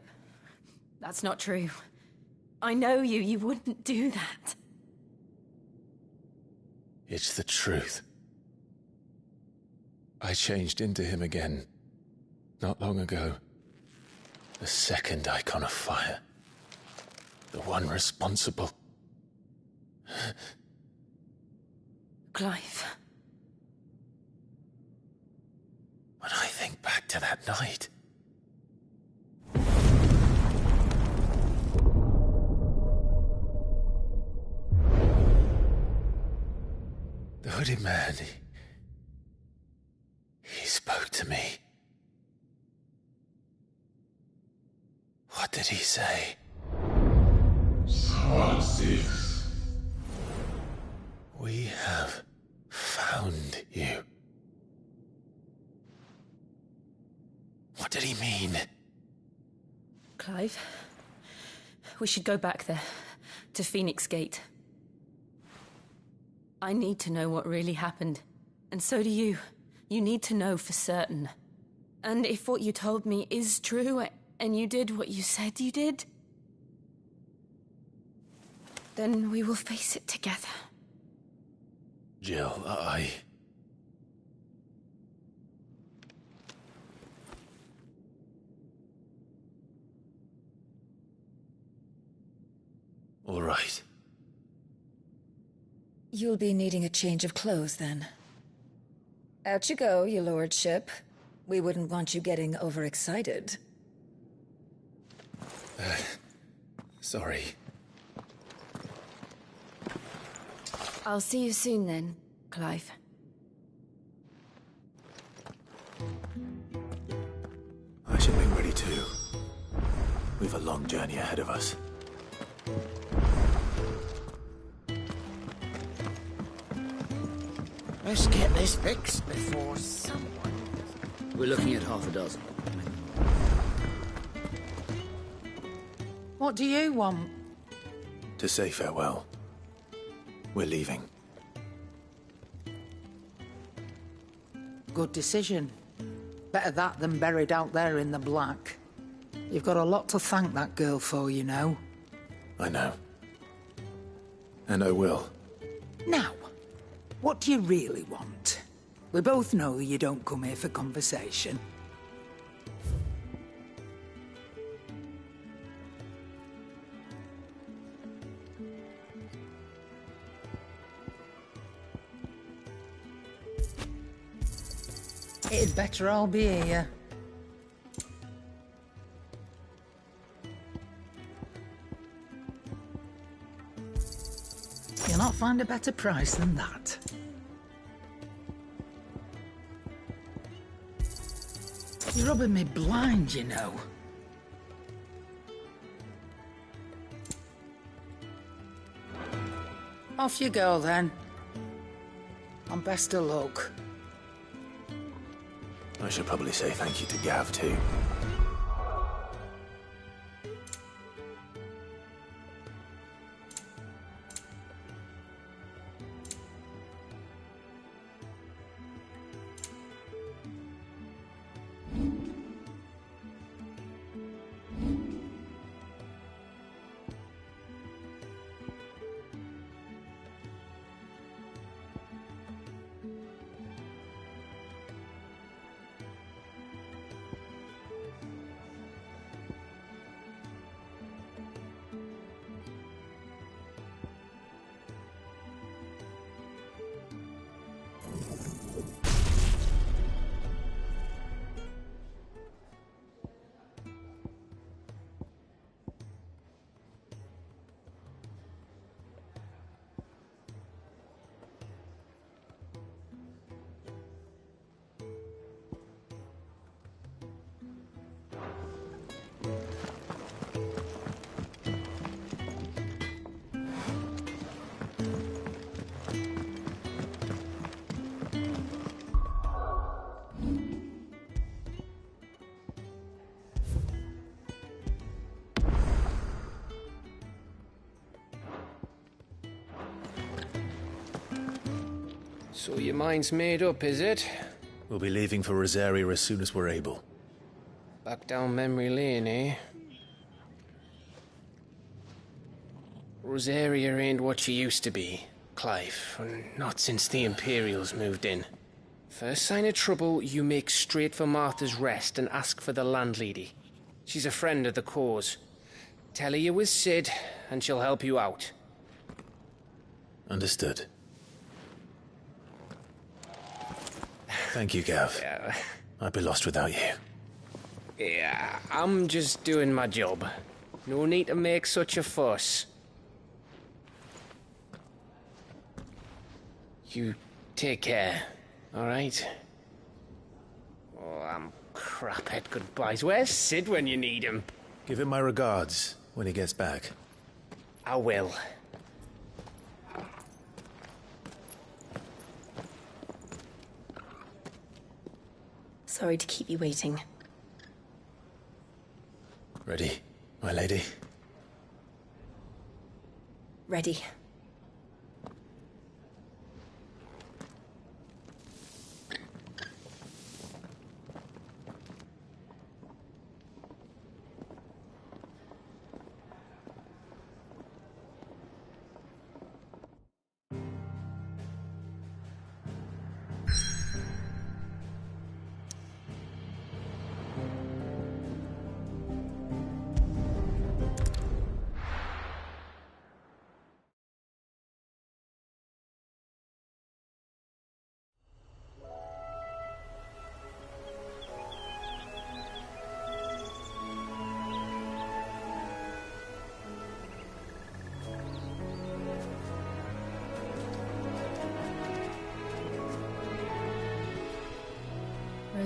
that's not true. I know you. You wouldn't do that. It's the truth. I changed into him again, not long ago. The second icon of fire. The one responsible. Clive. When I think back to that night... The hooded man, he spoke to me. What did he say? Francis. We have found you. What did he mean? Clive, we should go back there, to Phoenix Gate. I need to know what really happened. And so do you. You need to know for certain. And if what you told me is true, and you did what you said you did, then we will face it together. Jill, All right. You'll be needing a change of clothes, then. Out you go, your lordship. We wouldn't want you getting overexcited. Sorry. I'll see you soon then, Clive. I should be ready too. We've a long journey ahead of us. Let's get this fixed before someone... We're looking at half a dozen. What do you want? To say farewell. We're leaving. Good decision. Better that than buried out there in the black. You've got a lot to thank that girl for, you know. I know. And I will. Now, what do you really want? We both know you don't come here for conversation. It'd better all be here. You'll not find a better price than that. You're rubbing me blind, you know. Off you go, then. And best of luck. I should probably say thank you to Gav, too. So your mind's made up, is it? We'll be leaving for Rosaria as soon as we're able. Back down memory lane, eh? Rosaria ain't what she used to be, Clive. Not since the Imperials moved in. First sign of trouble, you make straight for Martha's Rest and ask for the landlady. She's a friend of the cause. Tell her you was Sid, and she'll help you out. Understood. Thank you, Gav. Yeah. I'd be lost without you. Yeah, I'm just doing my job. No need to make such a fuss. You take care, alright? Oh, I'm crap at goodbyes. Where's Sid when you need him? Give him my regards when he gets back. I will. Sorry to keep you waiting. Ready, my lady? Ready.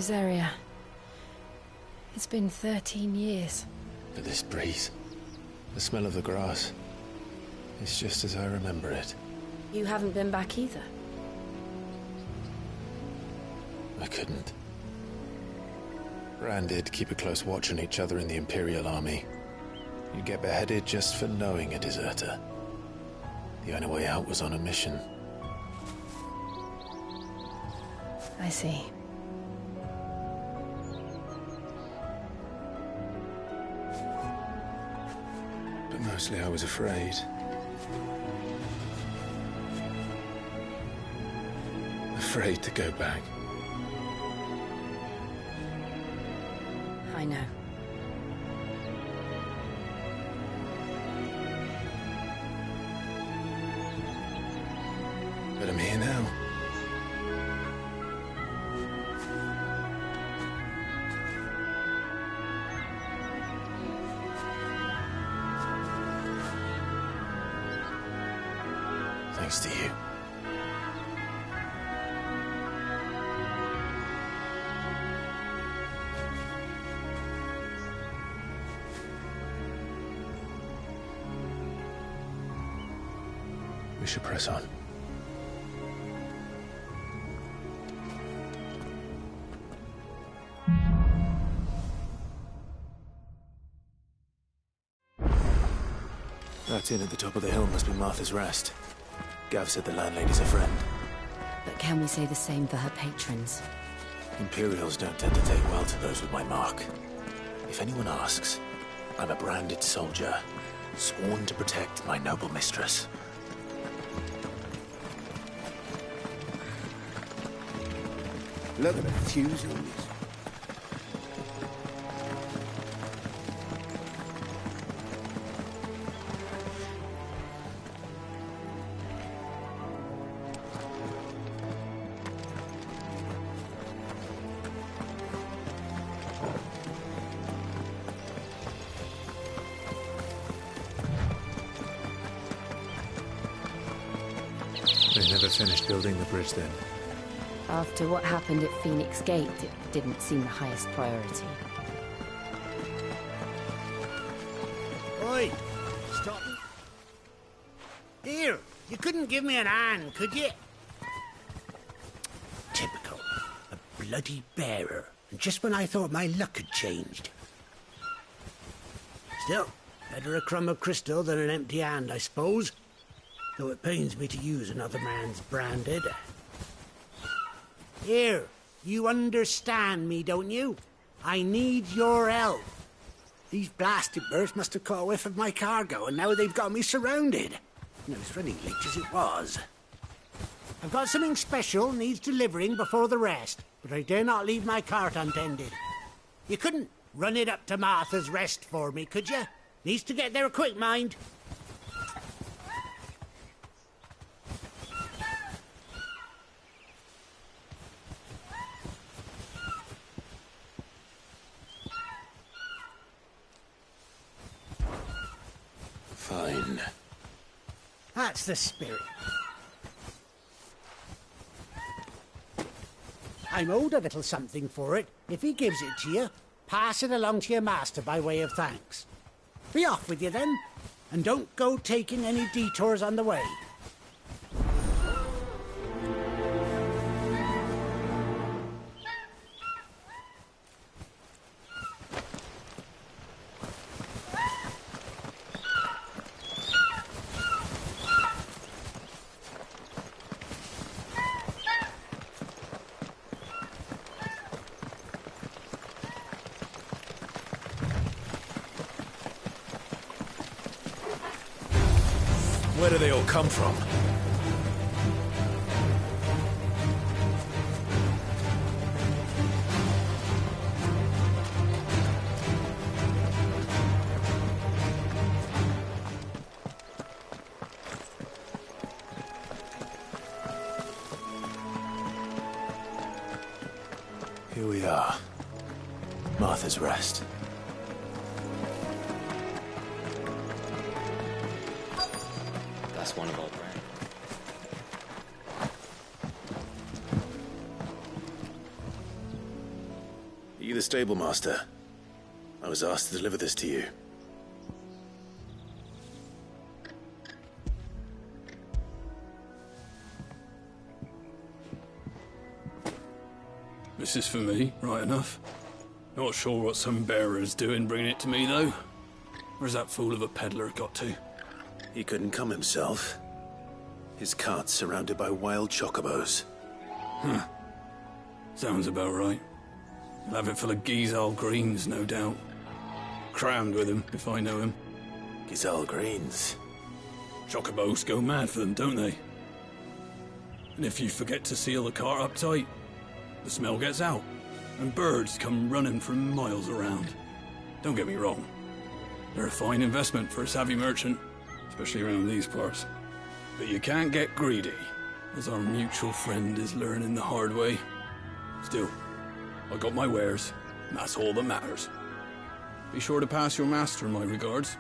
Rosaria. It's been 13 years. But this breeze, the smell of the grass, it's just as I remember it. You haven't been back either. I couldn't. Rand did keep a close watch on each other in the Imperial Army. You'd get beheaded just for knowing a deserter. The only way out was on a mission. I see. But mostly I was afraid. Afraid to go back. I know. But I'm here now. Thanks to you. We should press on. That inn at the top of the hill must be Martha's Rest. Gav said the landlady's a friend. But can we say the same for her patrons? Imperials don't tend to take well to those with my mark. If anyone asks, I'm a branded soldier, sworn to protect my noble mistress. Look at the fuse on this. They never finished building the bridge then. After what happened at Phoenix Gate, it didn't seem the highest priority. Oi! Stop. Here, you couldn't give me an hand, could you? Typical. A bloody bearer. And just when I thought my luck had changed. Still, better a crumb of crystal than an empty hand, I suppose. Though it pains me to use another man's branded. Here, you understand me, don't you? I need your help. These blasted birds must have caught a whiff of my cargo, and now they've got me surrounded. And it was running late as it was. I've got something special needs delivering before the rest, but I dare not leave my cart untended. You couldn't run it up to Martha's Rest for me, could you? Needs to get there quick, mind. Fine. That's the spirit. I'm owed a little something for it. If he gives it to you, pass it along to your master by way of thanks. Be off with you then, and don't go taking any detours on the way. Where do they all come from? Here we are. Martha's Rest. That's one of our brand. Are you the stable master? I was asked to deliver this to you. This is for me, right enough. Not sure what some bearer's doing bringing it to me, though. Where's that fool of a peddler got to? He couldn't come himself. His cart's surrounded by wild chocobos. Huh. Sounds about right. He'll have it full of Gizal greens, no doubt. Crammed with him, if I know him. Gizal greens? Chocobos go mad for them, don't they? And if you forget to seal the cart up tight, the smell gets out, and birds come running from miles around. Don't get me wrong. They're a fine investment for a savvy merchant, especially around these parts. But you can't get greedy, as our mutual friend is learning the hard way. Still, I got my wares, and that's all that matters. Be sure to pass your master my regards.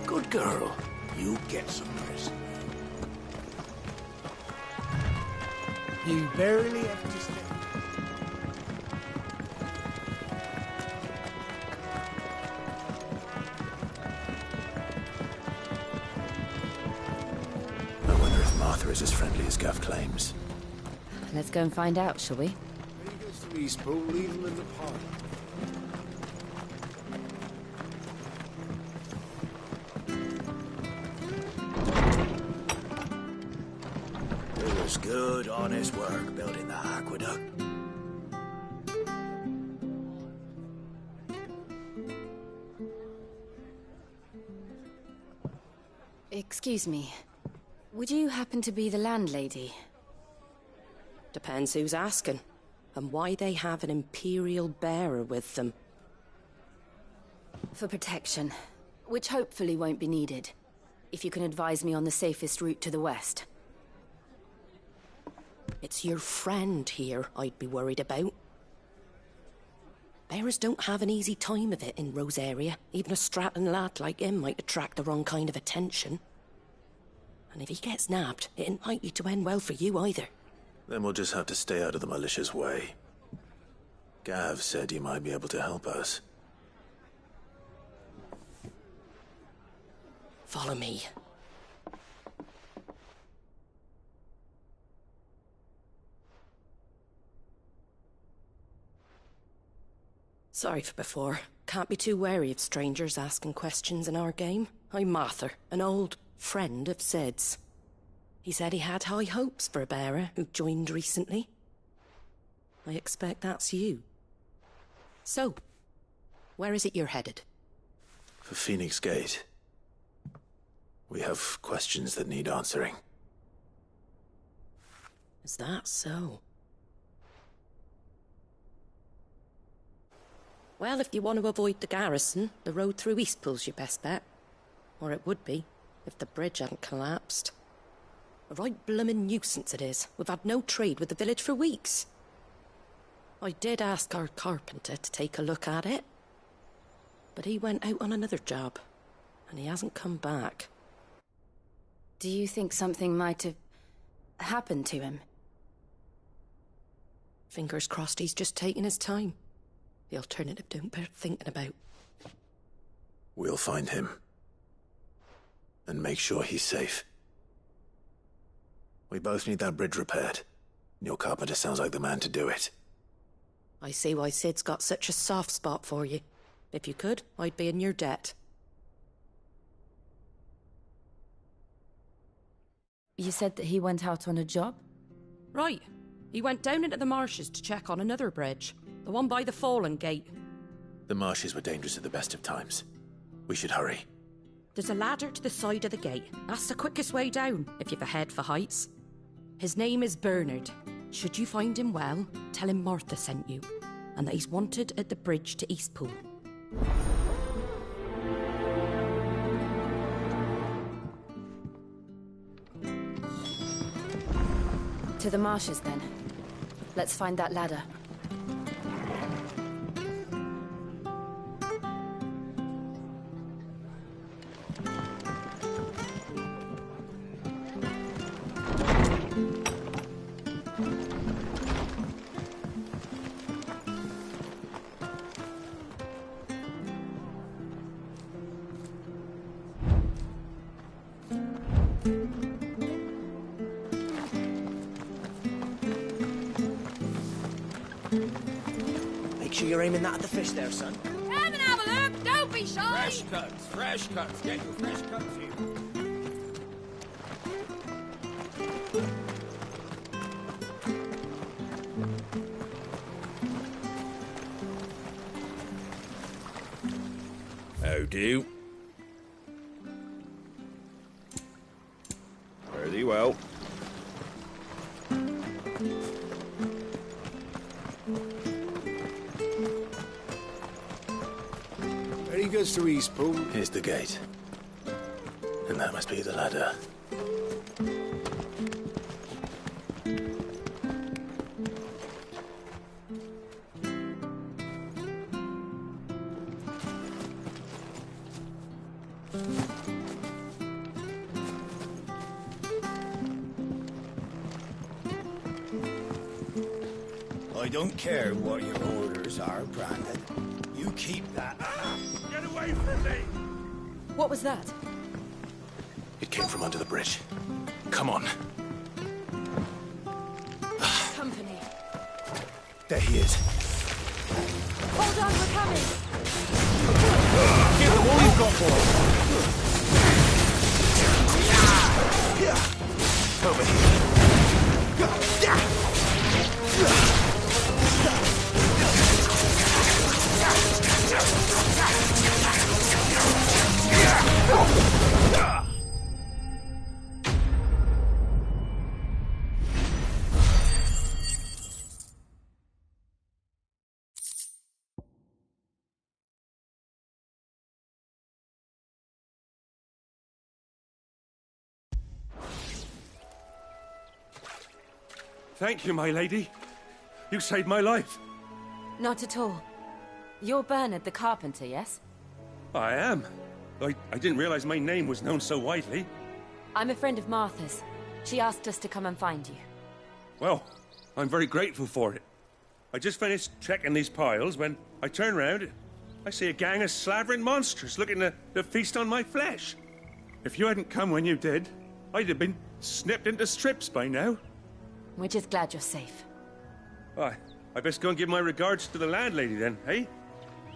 Good girl. You get some rest. You barely have to stay. I wonder if Martha is as friendly as Gav claims. Let's go and find out, shall we? When he goes to East Pool, leave him in the park. It was good, honest work building the aqueduct. Excuse me. Would you happen to be the landlady? Depends who's asking, and why they have an Imperial bearer with them. For protection, which hopefully won't be needed. If you can advise me on the safest route to the west. It's your friend here I'd be worried about. Bearers don't have an easy time of it in Rosaria. Even a Stratton lad like him might attract the wrong kind of attention. And if he gets nabbed, it ain't likely to end well for you either. Then we'll just have to stay out of the militia's way. Gav said he might be able to help us. Follow me. Sorry for before. Can't be too wary of strangers asking questions in our game. I'm Martha, an old friend of Sid's. He said he had high hopes for a bearer who joined recently. I expect that's you. So, where is it you're headed? For Phoenix Gate. We have questions that need answering. Is that so? Well, if you want to avoid the garrison, the road through Eastpool's your best bet. Or it would be, if the bridge hadn't collapsed. A right bloomin' nuisance it is. We've had no trade with the village for weeks. I did ask our carpenter to take a look at it. But he went out on another job, and he hasn't come back. Do you think something might have happened to him? Fingers crossed he's just taking his time. The alternative don't bear thinking about. We'll find him. And make sure he's safe. We both need that bridge repaired. Your carpenter sounds like the man to do it. I see why Sid's got such a soft spot for you. If you could, I'd be in your debt. You said that he went out on a job? Right. He went down into the marshes to check on another bridge. The one by the Fallen Gate. The marshes were dangerous at the best of times. We should hurry. There's a ladder to the side of the gate. That's the quickest way down, if you've a head for heights. His name is Bernard. Should you find him well, tell him Martha sent you, and that he's wanted at the bridge to Eastpool. To the marshes, then. Let's find that ladder. Make sure you're aiming that at the fish there, son. Come and have a look! Don't be shy! Fresh cuts, fresh cuts. Get your fresh cuts here. How do? Very well. Very good, Sir Eastpool. Here's the gate. And that must be the ladder. I don't care what your orders are, Brandon. You keep that. Get away from me! What was that? It came from under the bridge. Come on. Company. There he is. Hold on, we're coming! Give them all you've got, boy. Over here. Thank you, my lady. You saved my life. Not at all. You're Bernard the carpenter, yes? I am. I didn't realize my name was known so widely. I'm a friend of Martha's. She asked us to come and find you. Well, I'm very grateful for it. I just finished checking these piles when I turn round. I see a gang of slavering monsters looking to feast on my flesh. If you hadn't come when you did, I'd have been snipped into strips by now. We're just glad you're safe. I best go and give my regards to the landlady then, eh?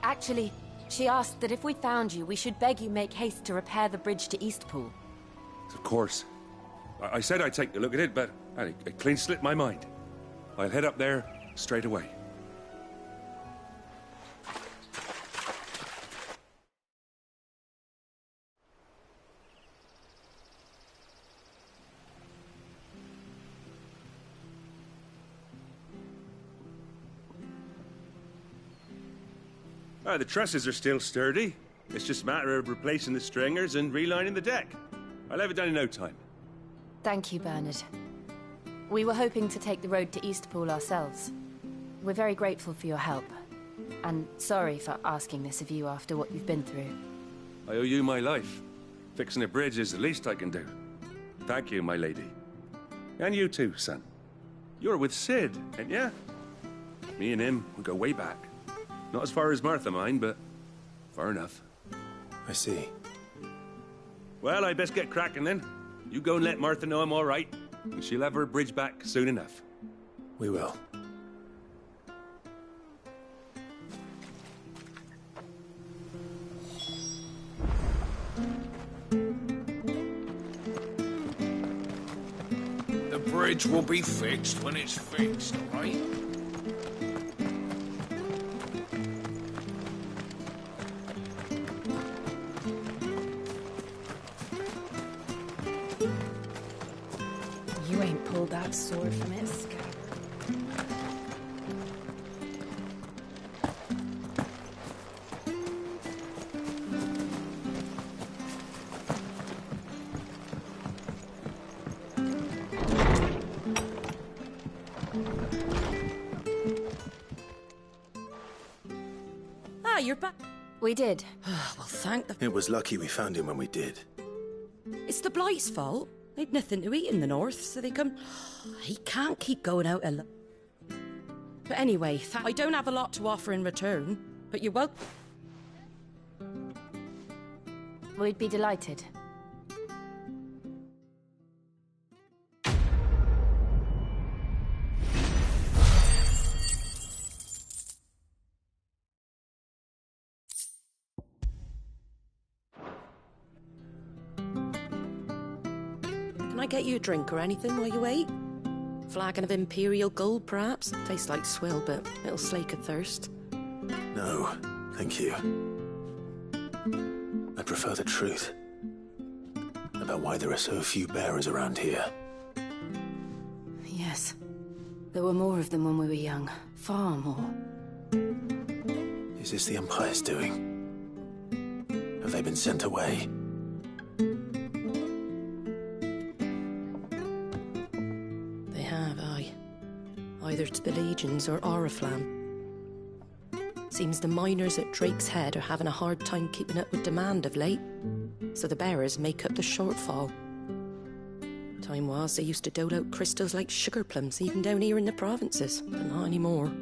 Actually, she asked that if we found you, we should beg you make haste to repair the bridge to Eastpool. Of course. I said I'd take a look at it, but it clean slipped my mind. I'll head up there straight away. The trusses are still sturdy. It's just a matter of replacing the stringers and relining the deck. I'll have it done in no time. Thank you, Bernard. We were hoping to take the road to Eastpool ourselves. We're very grateful for your help. And sorry for asking this of you after what you've been through. I owe you my life. Fixing a bridge is the least I can do. Thank you, my lady. And you too, son. You're with Sid, ain't ya? Me and him, we go way back. Not as far as Martha, mind, but far enough. I see. Well, I best get cracking then. You go and let Martha know I'm all right, and she'll have her bridge back soon enough. We will. The bridge will be fixed when it's fixed, all right? You ain't pulled that sword from its scabbard. Ah, you're back. We did. Well, thank the... It was lucky we found him when we did. It's the Blight's fault. They'd nothing to eat in the north, so they come... He can't keep going out alone. But anyway, I don't have a lot to offer in return, but you're welcome. We'd be delighted. I get you a drink or anything while you wait? Flagon of Imperial Gold, perhaps? Tastes like swill, but it'll slake a thirst. No, thank you. I prefer the truth about why there are so few bearers around here. Yes. There were more of them when we were young. Far more. Is this the Empire's doing? Have they been sent away? They have, aye. Either to the Legions or Oriflamme. Seems the miners at Drake's Head are having a hard time keeping up with demand of late, so the bearers make up the shortfall. Time was they used to dole out crystals like sugar plums, even down here in the provinces, but not anymore.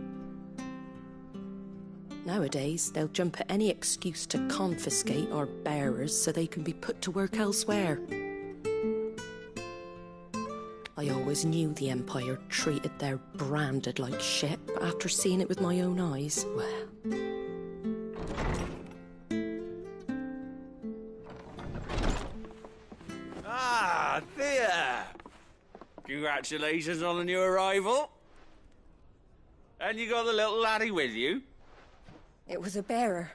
Nowadays, they'll jump at any excuse to confiscate our bearers so they can be put to work elsewhere. I always knew the Empire treated their branded like shit, but after seeing it with my own eyes, well... Ah, Thea! Congratulations on the new arrival. And you got the little laddie with you? It was a bearer.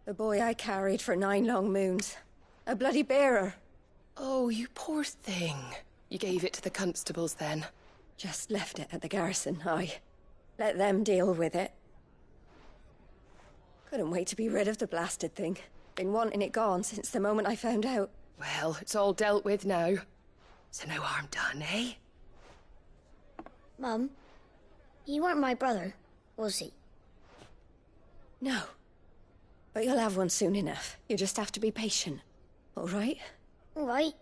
The boy I carried for 9 long moons. A bloody bearer. Oh, you poor thing. You gave it to the constables, then? Just left it at the garrison, aye. Let them deal with it. Couldn't wait to be rid of the blasted thing. Been wanting it gone since the moment I found out. Well, it's all dealt with now. So no harm done, eh? Mum, you weren't my brother, was he? No. But you'll have one soon enough. You just have to be patient. All right? All right.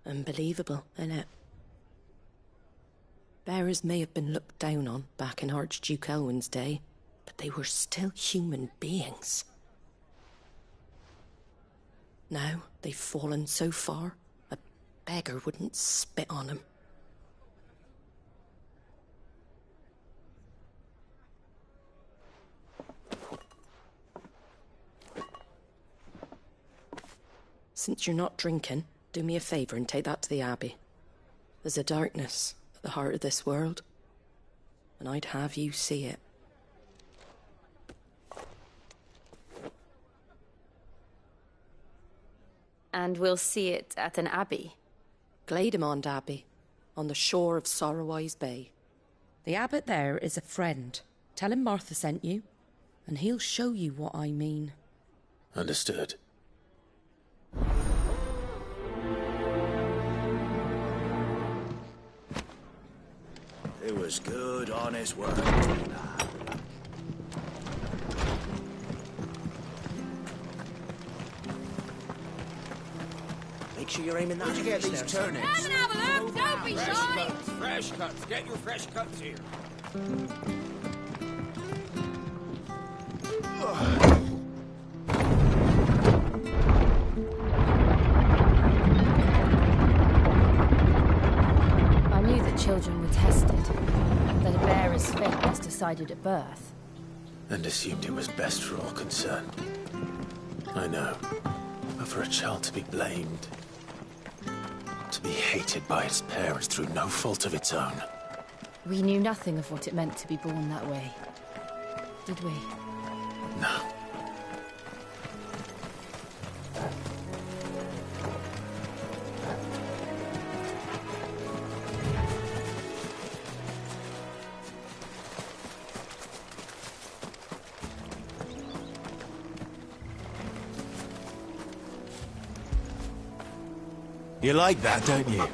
Unbelievable, innit? Bearers may have been looked down on back in Archduke Elwin's day, but they were still human beings. Now they've fallen so far, a beggar wouldn't spit on them. Since you're not drinking, do me a favour and take that to the Abbey. There's a darkness at the heart of this world, and I'd have you see it. And we'll see it at an abbey? Glademond Abbey, on the shore of Sorrowise Bay. The abbot there is a friend. Tell him Martha sent you, and he'll show you what I mean. Understood. It was good, honest work. Make sure you're aiming that. Where'd you get these turnips? Come and have a look, don't be shy! Fresh cuts. Get your fresh cuts here. I knew that children were tested, that a bearer's fate was decided at birth. And assumed it was best for all concerned. I know. But for a child to be blamed, to be hated by its parents through no fault of its own. We knew nothing of what it meant to be born that way, did we? No. You like that, don't you?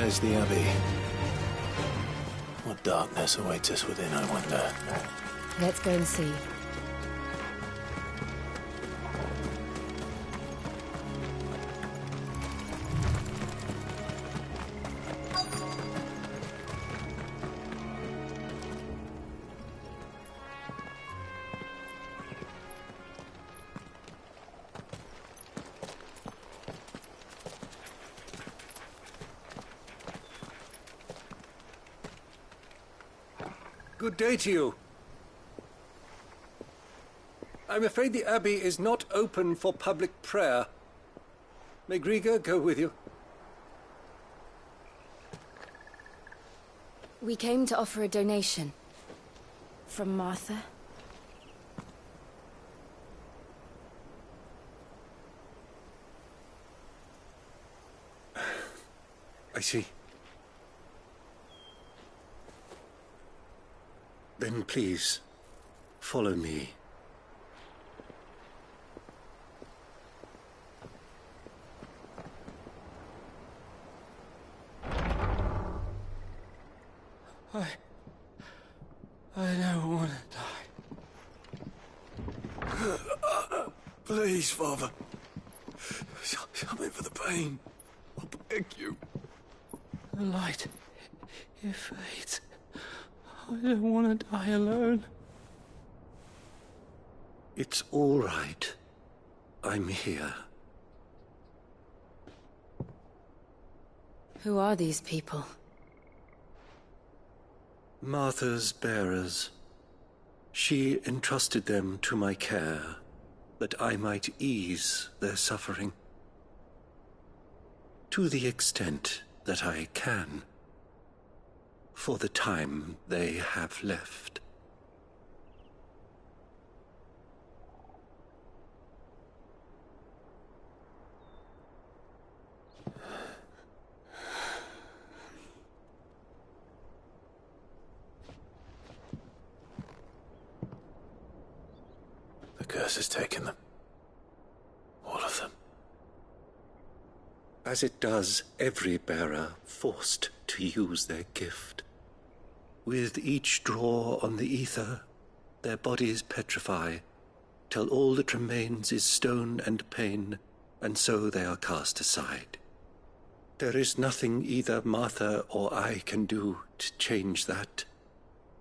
There's the Abbey. What darkness awaits us within, I wonder. Let's go and see. Good day to you. I'm afraid the Abbey is not open for public prayer. May Griga go with you? We came to offer a donation. From Martha. I see. Then please, follow me. I don't want to die. Please, Father. Come in for the pain. I beg you. The light, it fades. I don't want to die alone. It's all right. I'm here. Who are these people? Martha's bearers. She entrusted them to my care, that I might ease their suffering. To the extent that I can, for the time they have left. The curse has taken them. All of them. As it does every bearer forced to use their gift. With each draw on the ether, their bodies petrify, till all that remains is stone and pain, and so they are cast aside. There is nothing either Martha or I can do to change that,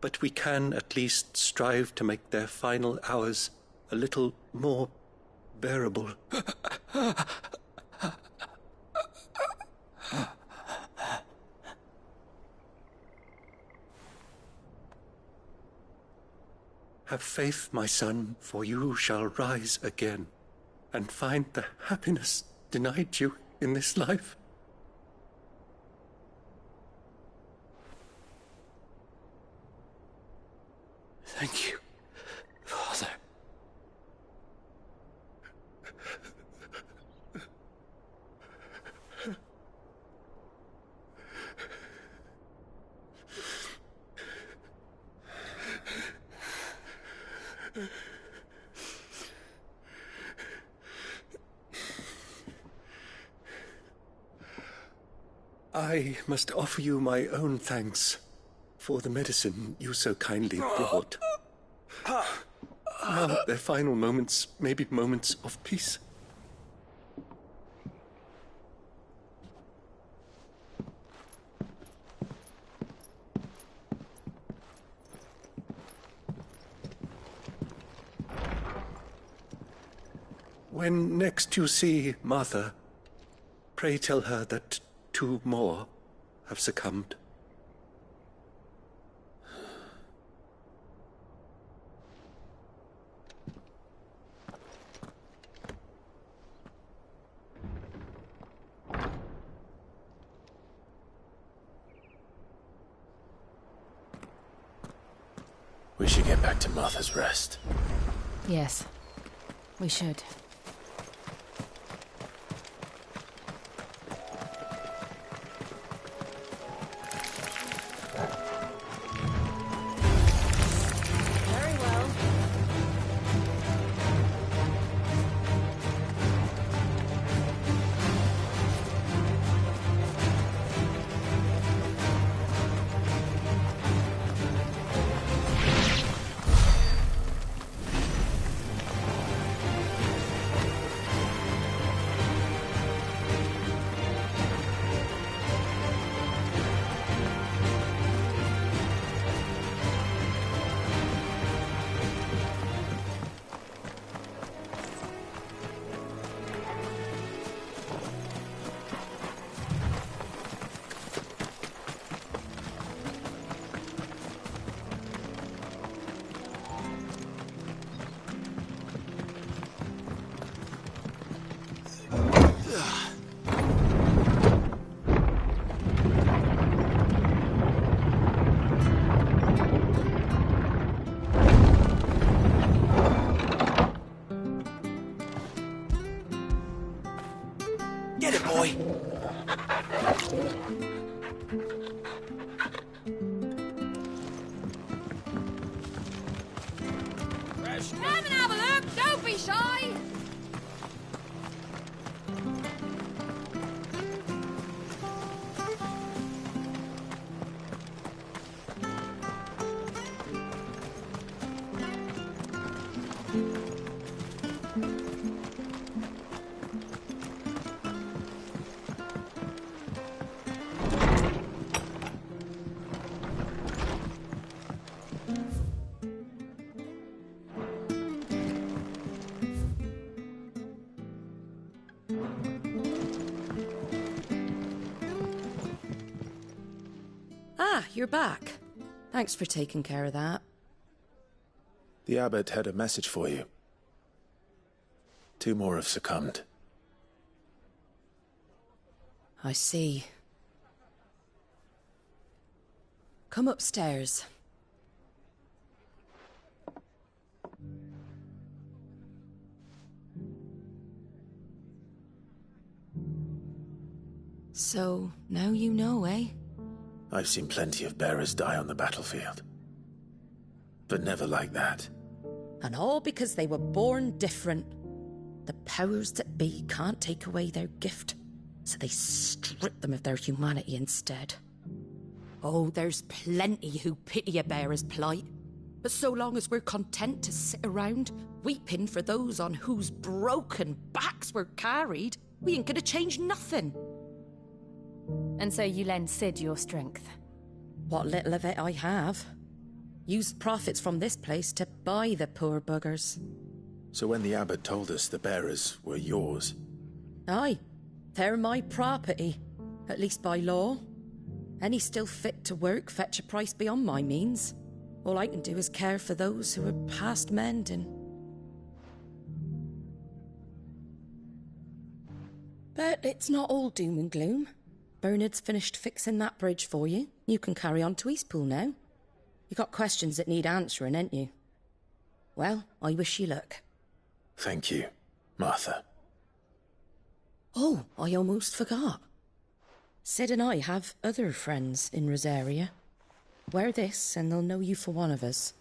but we can at least strive to make their final hours a little more bearable. Have faith, my son, for you shall rise again, and find the happiness denied you in this life. Thank you, Father. I must offer you my own thanks for the medicine you so kindly brought. Now their final moments may be moments of peace. When next you see Martha, pray tell her that 2 more have succumbed. We should get back to Martha's Rest. Yes, we should. Ah, you're back. Thanks for taking care of that. The abbot had a message for you. 2 more have succumbed. I see. Come upstairs. So, now you know, eh? I've seen plenty of bearers die on the battlefield. But never like that. And all because they were born different. The powers that be can't take away their gift, so they strip them of their humanity instead. Oh, there's plenty who pity a bearer's plight. But so long as we're content to sit around, weeping for those on whose broken backs we're carried, we ain't gonna change nothing. And so you lend Sid your strength? What little of it I have. Used profits from this place to buy the poor buggers. So when the abbot told us the bearers were yours... Aye, they're my property, at least by law. Any still fit to work fetch a price beyond my means. All I can do is care for those who are past mending. But it's not all doom and gloom. Bernard's finished fixing that bridge for you. You can carry on to Eastpool now. You got questions that need answering, ain't you? Well, I wish you luck. Thank you, Martha. Oh, I almost forgot. Sid and I have other friends in Rosaria. Wear this and they'll know you for one of us.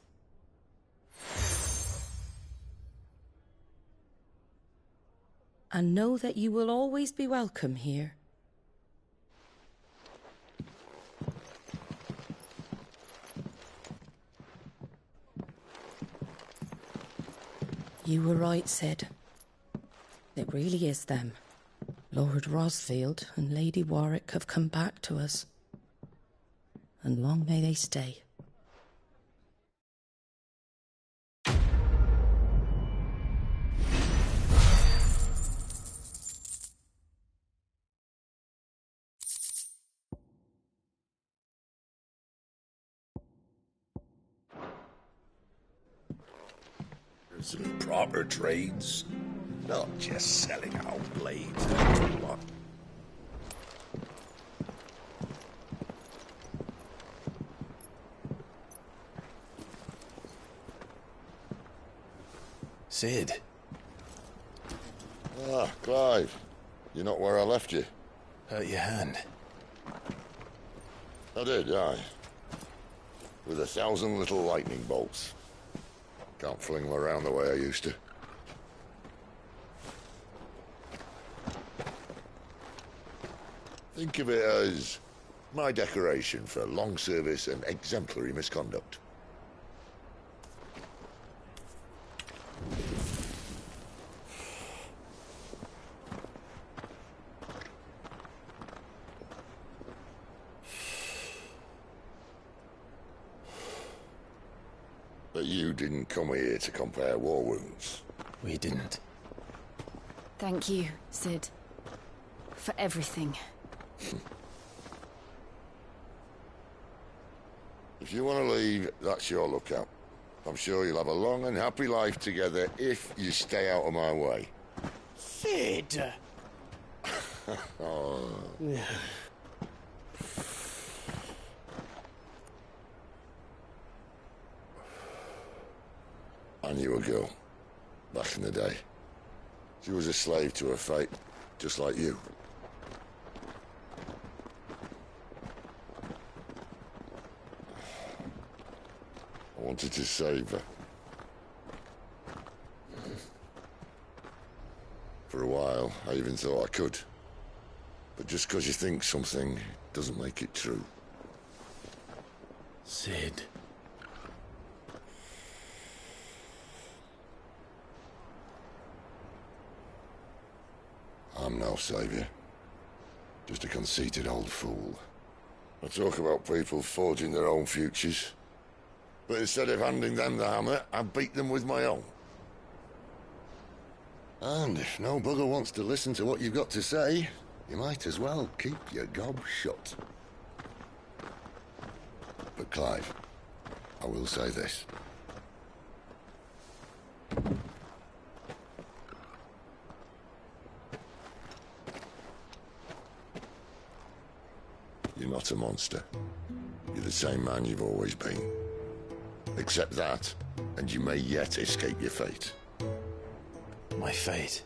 And know that you will always be welcome here. You were right, Sid. It really is them. Lord Rosfield and Lady Warwick have come back to us. And long may they stay. Some proper trades, not just selling out blades. What? Sid. Ah, Clive. You're not where I left you. Hurt your hand. I did, aye. With 1,000 little lightning bolts. Can't fling them around the way I used to. Think of it as my decoration for long service and exemplary misconduct. But you didn't come here to compare war wounds. We didn't. Thank you, Sid. For everything. If you want to leave, that's your lookout. I'm sure you'll have a long and happy life together if you stay out of my way. Sid! Oh. I knew a girl, back in the day. She was a slave to her fate, just like you. I wanted to save her. For a while, I even thought I could. But just because you think something doesn't make it true. Sid. I'm no saviour. Just a conceited old fool. I talk about people forging their own futures. But instead of handing them the hammer, I beat them with my own. And if no bugger wants to listen to what you've got to say, you might as well keep your gob shut. But Clive, I will say this. You're not a monster. You're the same man you've always been. Accept that, and you may yet escape your fate. My fate?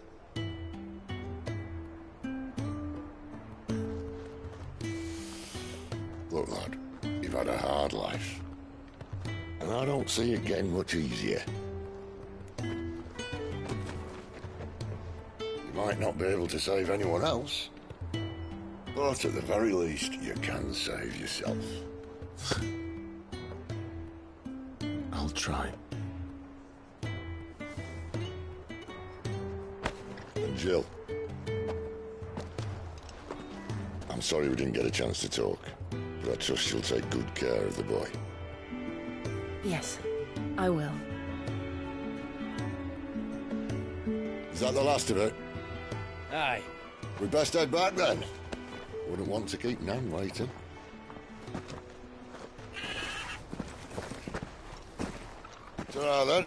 Look, lad, you've had a hard life. And I don't see it getting much easier. You might not be able to save anyone else, but at the very least, you can save yourself. I'll try. And Jill, I'm sorry we didn't get a chance to talk, but I trust she'll take good care of the boy. Yes, I will. Is that the last of it? Aye. We best head back then. Wouldn't want to keep Nan waiting. Ta-ra then.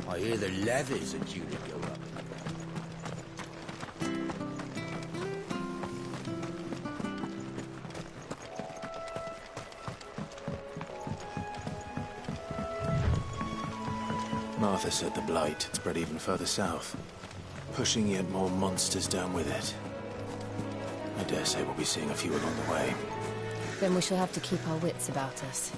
I hear the levies are due to go up. Martha said the blight had spread even further south, pushing yet more monsters down with it. I dare say we'll be seeing a few along the way. Then we shall have to keep our wits about us.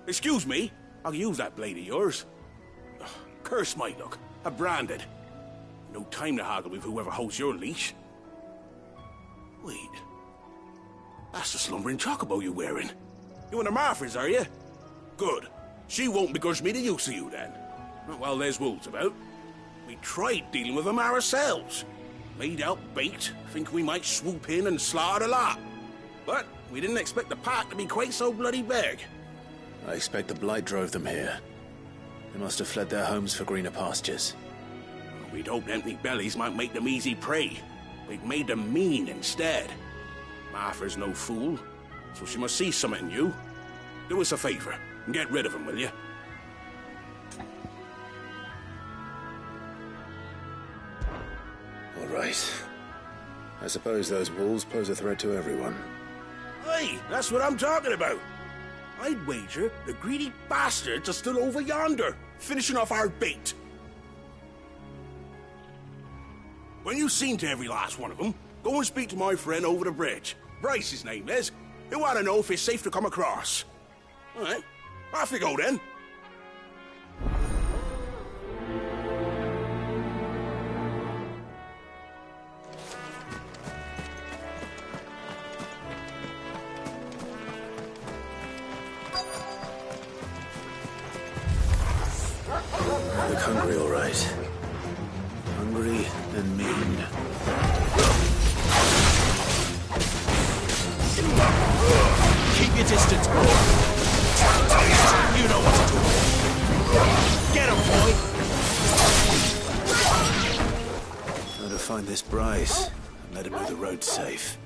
Excuse me, I'll use that blade of yours. Ugh, curse my luck. I'm branded. No time to haggle with whoever holds your leash. Wait. That's the slumbering chocobo you're wearing. You and the Marfors, are you? Good. She won't begrudge me the use of you, then. Not while there's wolves about. We tried dealing with them ourselves. Made out bait, think we might swoop in and slaughter the lot. But we didn't expect the pack to be quite so bloody big. I expect the blight drove them here. They must have fled their homes for greener pastures. We'd hoped empty bellies might make them easy prey. We've made them mean instead. Martha's no fool, so she must see something in you. Do us a favor and get rid of them, will you? All right. I suppose those wolves pose a threat to everyone. Hey, that's what I'm talking about. I'd wager the greedy bastards are still over yonder, finishing off our bait. When you've seen to every last one of them, go and speak to my friend over the bridge. Bryce, his name is. He'll want to know if it's safe to come across. All right, off you go then. I look hungry, all right. Hungry and mean. Keep your distance, boy. You know what to do. Get him, boy. Trying to find this Bryce and let him know the road's safe.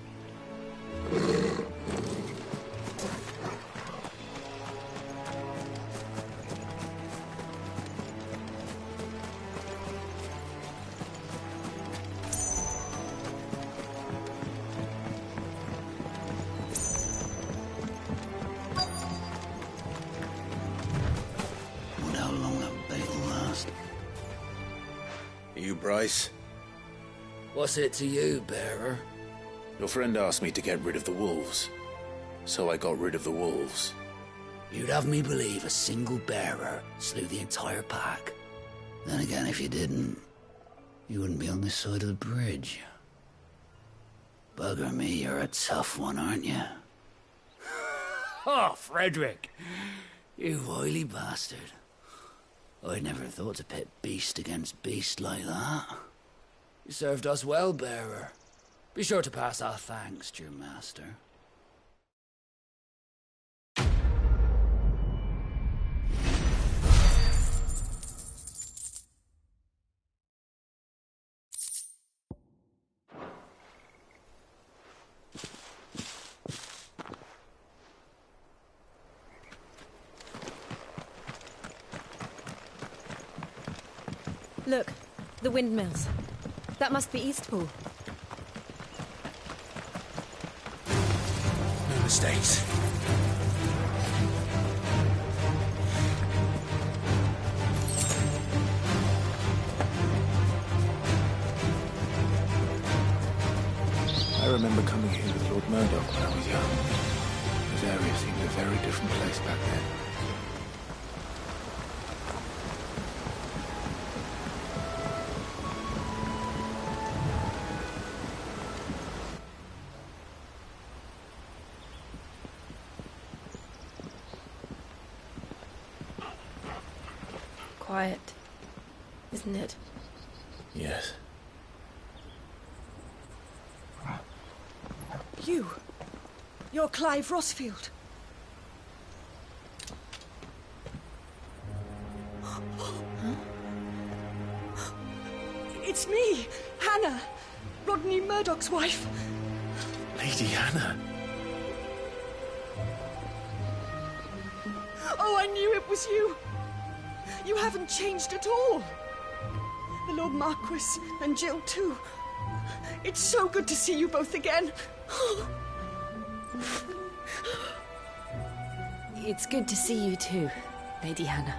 Wonder how long that bait will last. You Bryce? What's it to you, bearer? Your friend asked me to get rid of the wolves, so I got rid of the wolves. You'd have me believe a single bearer slew the entire pack. Then again, if you didn't, you wouldn't be on this side of the bridge. Bugger me, you're a tough one, aren't you? Oh, Frederick! You wily bastard. I'd never thought to pit beast against beast like that. You served us well, bearer. Be sure to pass our thanks to your master. Look, the windmills. That must be Eastpool. No mistakes. I remember coming here with Lord Murdoch when I was young. This area seemed a very different place back then. Quiet, isn't it? Yes. You're Clive Rossfield. It's me, Hannah, Rodney Murdoch's wife. Lady Hannah. Oh, I knew it was you. You haven't changed at all. The Lord Marquis and Jill too. It's so good to see you both again. It's good to see you too, Lady Hannah.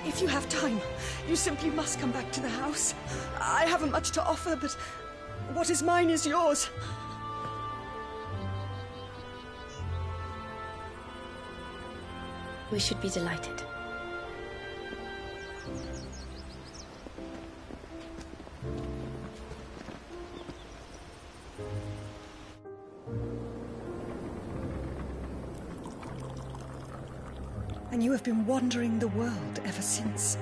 If you have time, you simply must come back to the house. I haven't much to offer, but what is mine is yours. We should be delighted. And you have been wandering the world ever since.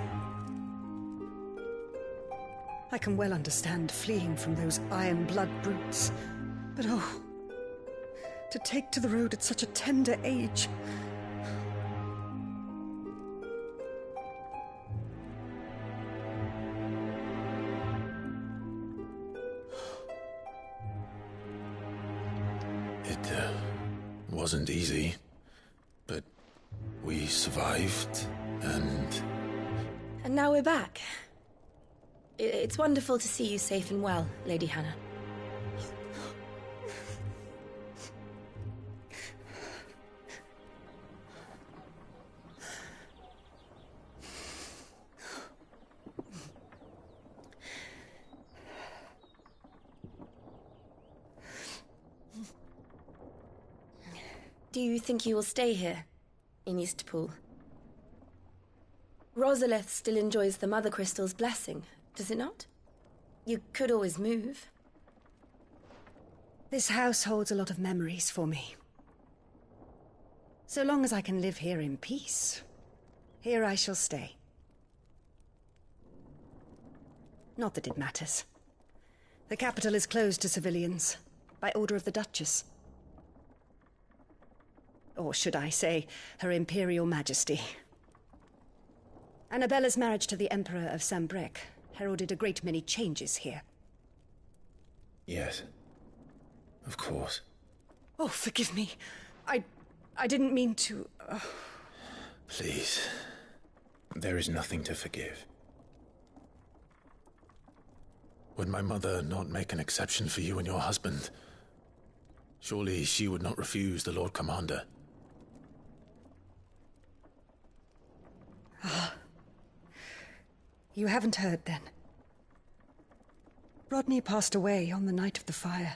I can well understand fleeing from those iron blood brutes. But oh, to take to the road at such a tender age. It wasn't easy, but we survived, and... And now we're back. It's wonderful to see you safe and well, Lady Hannah. Do you think you will stay here, in Eastpool? Rosalith still enjoys the Mother Crystal's blessing, does it not? You could always move. This house holds a lot of memories for me. So long as I can live here in peace, here I shall stay. Not that it matters. The capital is closed to civilians, by order of the Duchess. Or should I say, Her Imperial Majesty. Annabella's marriage to the Emperor of Sambrec heralded a great many changes here. Yes. Of course. Oh, forgive me. I didn't mean to... Please. There is nothing to forgive. Would my mother not make an exception for you and your husband? Surely she would not refuse the Lord Commander. Ah. You haven't heard, then. Rodney passed away on the night of the fire.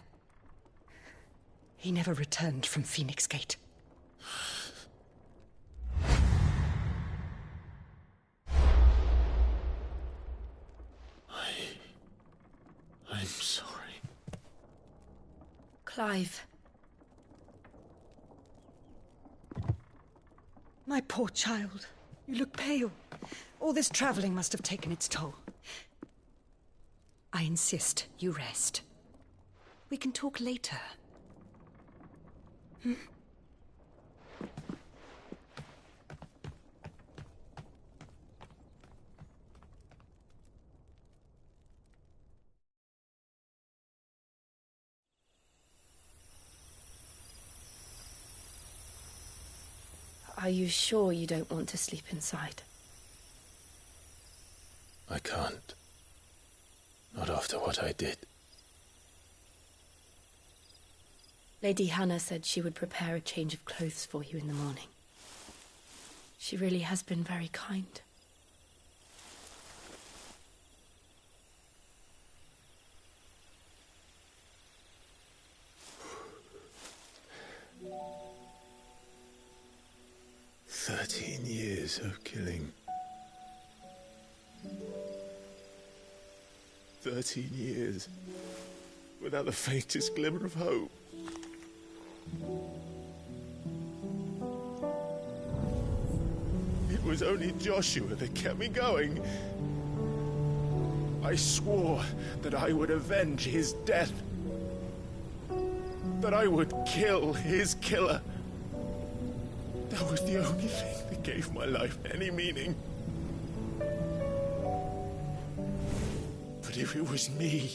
He never returned from Phoenix Gate. I'm sorry. Clive. My poor child. You look pale. All this traveling must have taken its toll. I insist you rest. We can talk later. Hmm? Are you sure you don't want to sleep inside? I can't. Not after what I did. Lady Hannah said she would prepare a change of clothes for you in the morning. She really has been very kind. Years of killing. 13 years without the faintest glimmer of hope. It was only Joshua that kept me going. I swore that I would avenge his death. That I would kill his killer. That was the only thing that gave my life any meaning. But if it was me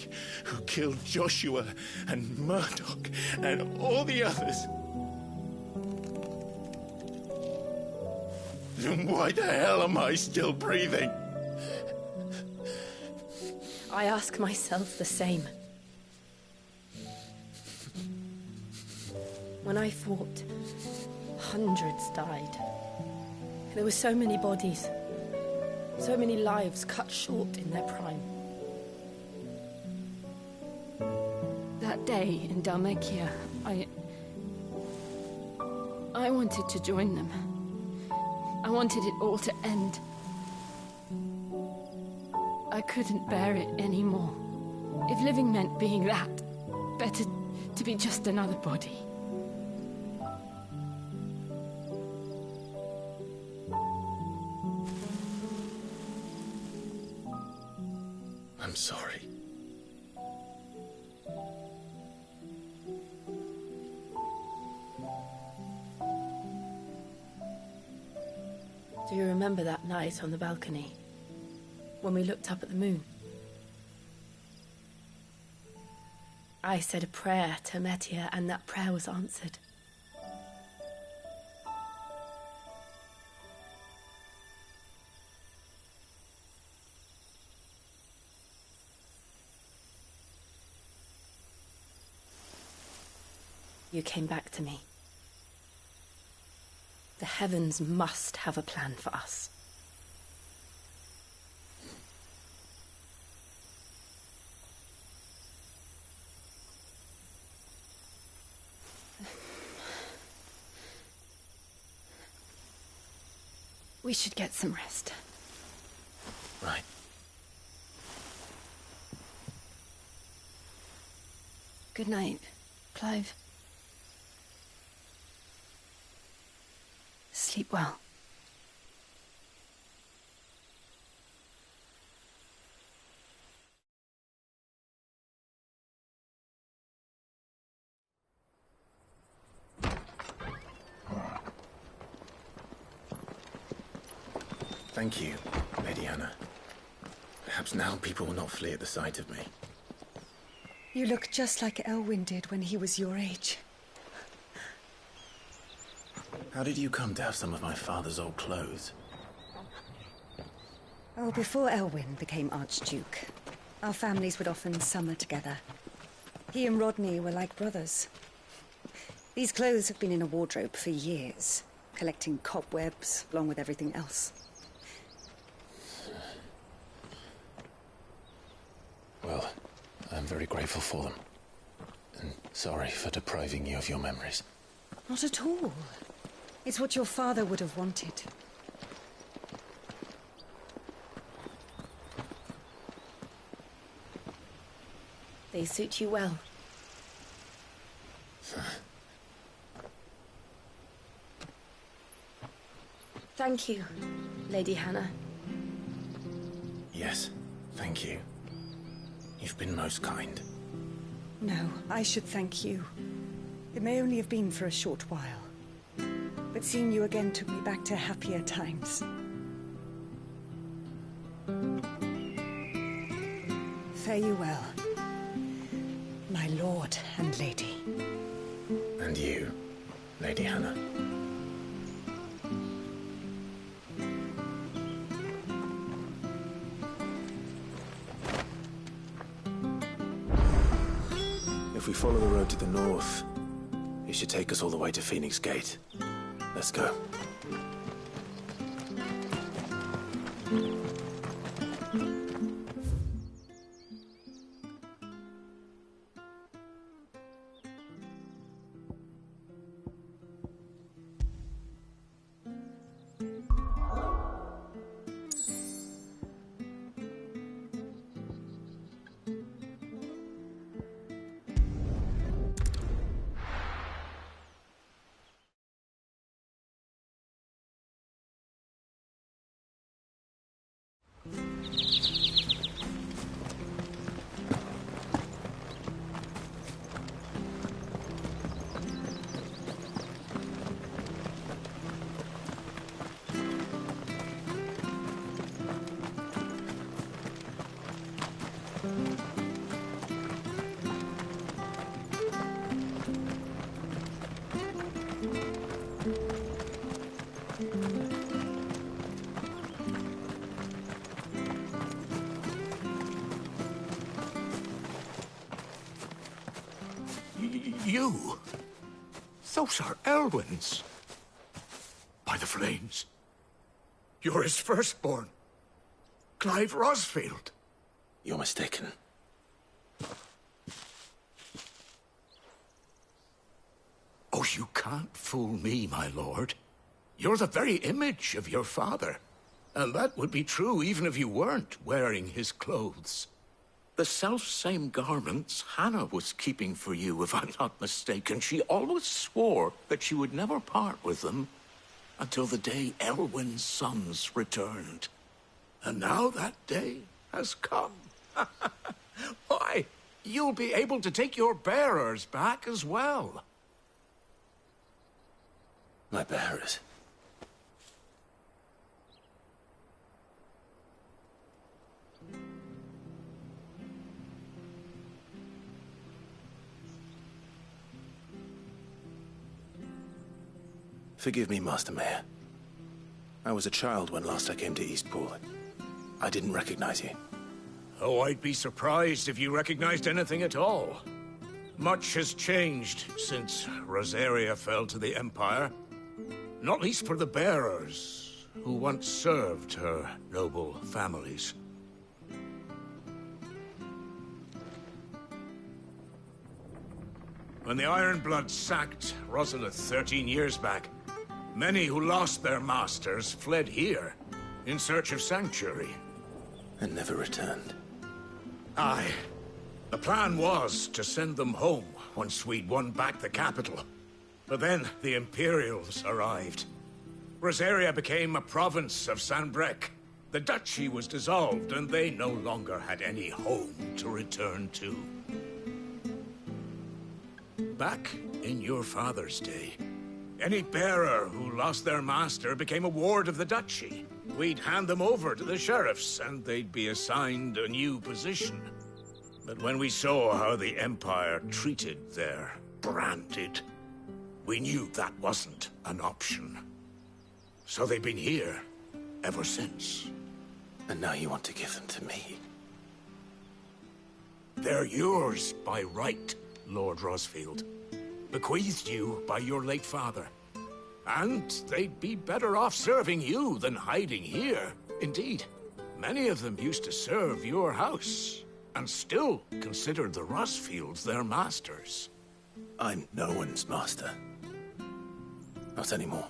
who killed Joshua and Murdoch and all the others, then why the hell am I still breathing? I ask myself the same. When I fought, hundreds died. There were so many bodies, so many lives cut short in their prime. That day in Dalmekia, I wanted to join them. I wanted it all to end. I couldn't bear it anymore. If living meant being that, better to be just another body. I'm sorry. Do you remember that night on the balcony, when we looked up at the moon? I said a prayer to Metia, and that prayer was answered. You came back to me. The heavens must have a plan for us. We should get some rest. Right. Good night, Clive. Sleep well. Thank you, Lady Anna. Perhaps now people will not flee at the sight of me. You look just like Elwyn did when he was your age. How did you come to have some of my father's old clothes? Oh, before Elwyn became Archduke, our families would often summer together. He and Rodney were like brothers. These clothes have been in a wardrobe for years, collecting cobwebs along with everything else. Well, I'm very grateful for them. And sorry for depriving you of your memories. Not at all. It's what your father would have wanted. They suit you well. Thank you, Lady Hannah. Yes, thank you. You've been most kind. No, I should thank you. It may only have been for a short while, but seeing you again took me back to happier times. Fare you well, my lord and lady. And you, Lady Hannah. If we follow the road to the north, it should take us all the way to Phoenix Gate. Let's go. You? Those are Elwyn's. By the flames. You're his firstborn. Clive Rosfield. You're mistaken. Oh, you can't fool me, my lord. You're the very image of your father. And that would be true even if you weren't wearing his clothes. The self-same garments Hannah was keeping for you, if I'm not mistaken. She always swore that she would never part with them until the day Elwyn's sons returned. And now that day has come. Why, you'll be able to take your bearers back as well. My bearers? Forgive me, Master Mayor. I was a child when last I came to Eastpool. I didn't recognize you. Oh, I'd be surprised if you recognized anything at all. Much has changed since Rosaria fell to the Empire. Not least for the bearers, who once served her noble families. When the Ironbloods sacked Rosalith 13 years back, many who lost their masters fled here, in search of sanctuary. And never returned. Aye. The plan was to send them home once we'd won back the capital. But then the Imperials arrived. Rosaria became a province of Sanbreque. The duchy was dissolved, and they no longer had any home to return to. Back in your father's day, any bearer who lost their master became a ward of the duchy. We'd hand them over to the sheriffs, and they'd be assigned a new position. But when we saw how the Empire treated their branded, we knew that wasn't an option. So they've been here ever since. And now you want to give them to me? They're yours by right, Lord Rosfield. bequeathed you by your late father. And they'd be better off serving you than hiding here. Indeed, many of them used to serve your house, and still considered the Rosfields their masters. I'm no one's master. Not anymore.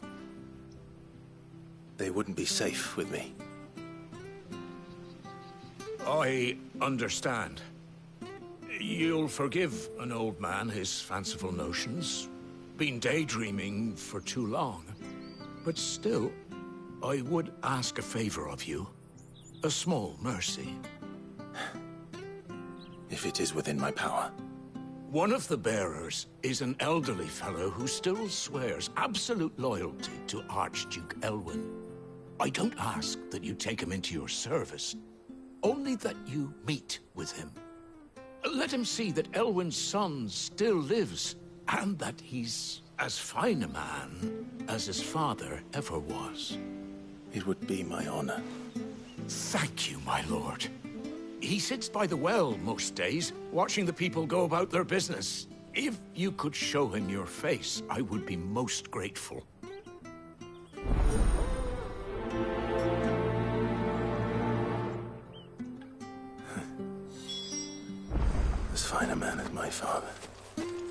They wouldn't be safe with me. I understand. You'll forgive an old man his fanciful notions. Been daydreaming for too long. But still, I would ask a favor of you. A small mercy. If it is within my power. One of the bearers is an elderly fellow who still swears absolute loyalty to Archduke Elwyn. I don't ask that you take him into your service, only that you meet with him. Let him see that Elwyn's son still lives, and that he's as fine a man as his father ever was. It would be my honor. Thank you, my lord. He sits by the well most days, watching the people go about their business. If you could show him your face, I would be most grateful. As fine a man as my father.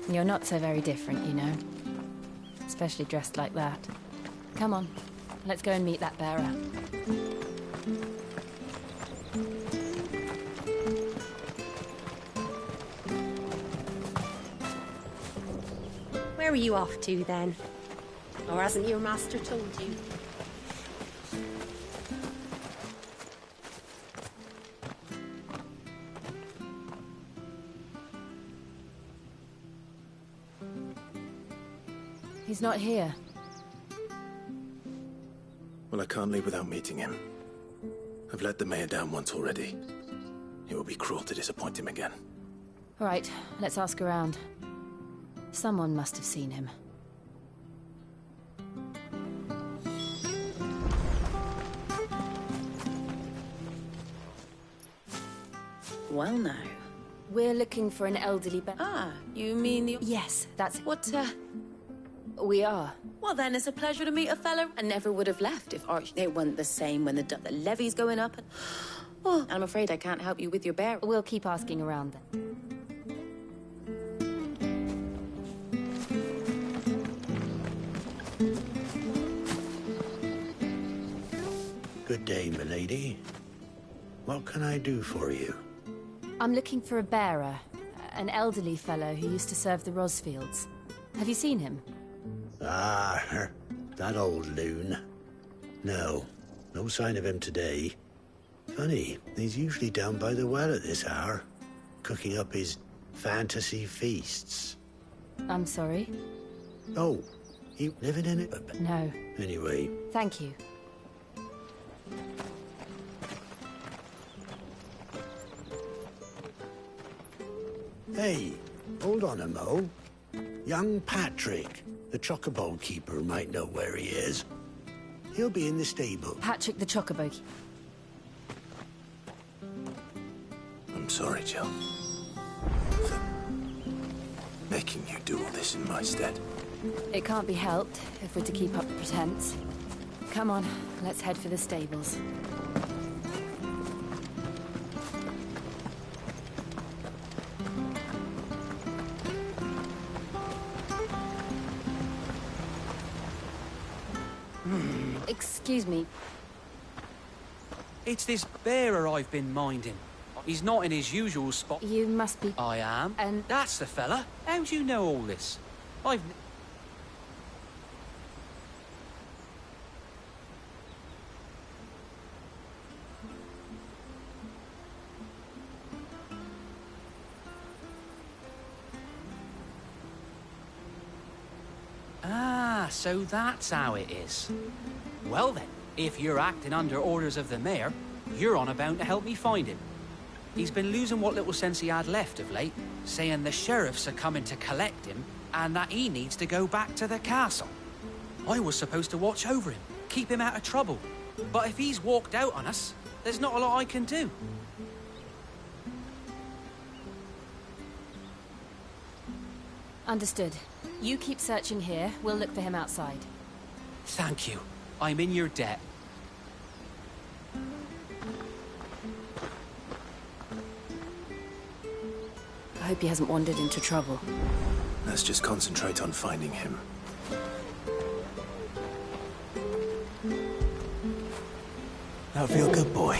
You're not so very different, you know. Especially dressed like that. Come on, let's go and meet that bearer. Where are you off to, then? Or hasn't your master told you? He's not here. Well, I can't leave without meeting him. I've let the mayor down once already. It would be cruel to disappoint him again. All right, let's ask around. Someone must have seen him. Well now. We're looking for an elderly Ah, you mean the... Yes, that's... What, We are. Well, then, it's a pleasure to meet a fellow. I never would have left if it wasn't the same when the levy's going up. And... Oh, I'm afraid I can't help you with your bear. We'll keep asking around then. Good day, milady. What can I do for you? I'm looking for a bearer. An elderly fellow who used to serve the Rosfields. Have you seen him? Ah, that old loon. No sign of him today. Funny, he's usually down by the well at this hour, cooking up his fantasy feasts. I'm sorry? Oh, you living in it? No. Anyway. Thank you. Hey, hold on a mo. Young Patrick, the chocobo keeper, might know where he is. He'll be in the stable. Patrick the chocobo keeper. I'm sorry, Jill. For making you do all this in my stead. It can't be helped if we're to keep up the pretense. Come on, let's head for the stables. Excuse me. It's this bearer I've been minding. He's not in his usual spot. You must be... I am. And... That's the fella. How do you know all this? I've... Ah, so that's how it is. Well then, if you're acting under orders of the mayor, you're on about to help me find him. He's been losing what little sense he had left of late, saying the sheriffs are coming to collect him and that he needs to go back to the castle. I was supposed to watch over him, keep him out of trouble. But if he's walked out on us, there's not a lot I can do. Understood. You keep searching here. We'll look for him outside. Thank you. I'm in your debt. I hope he hasn't wandered into trouble. Let's just concentrate on finding him. Now feel good, boy.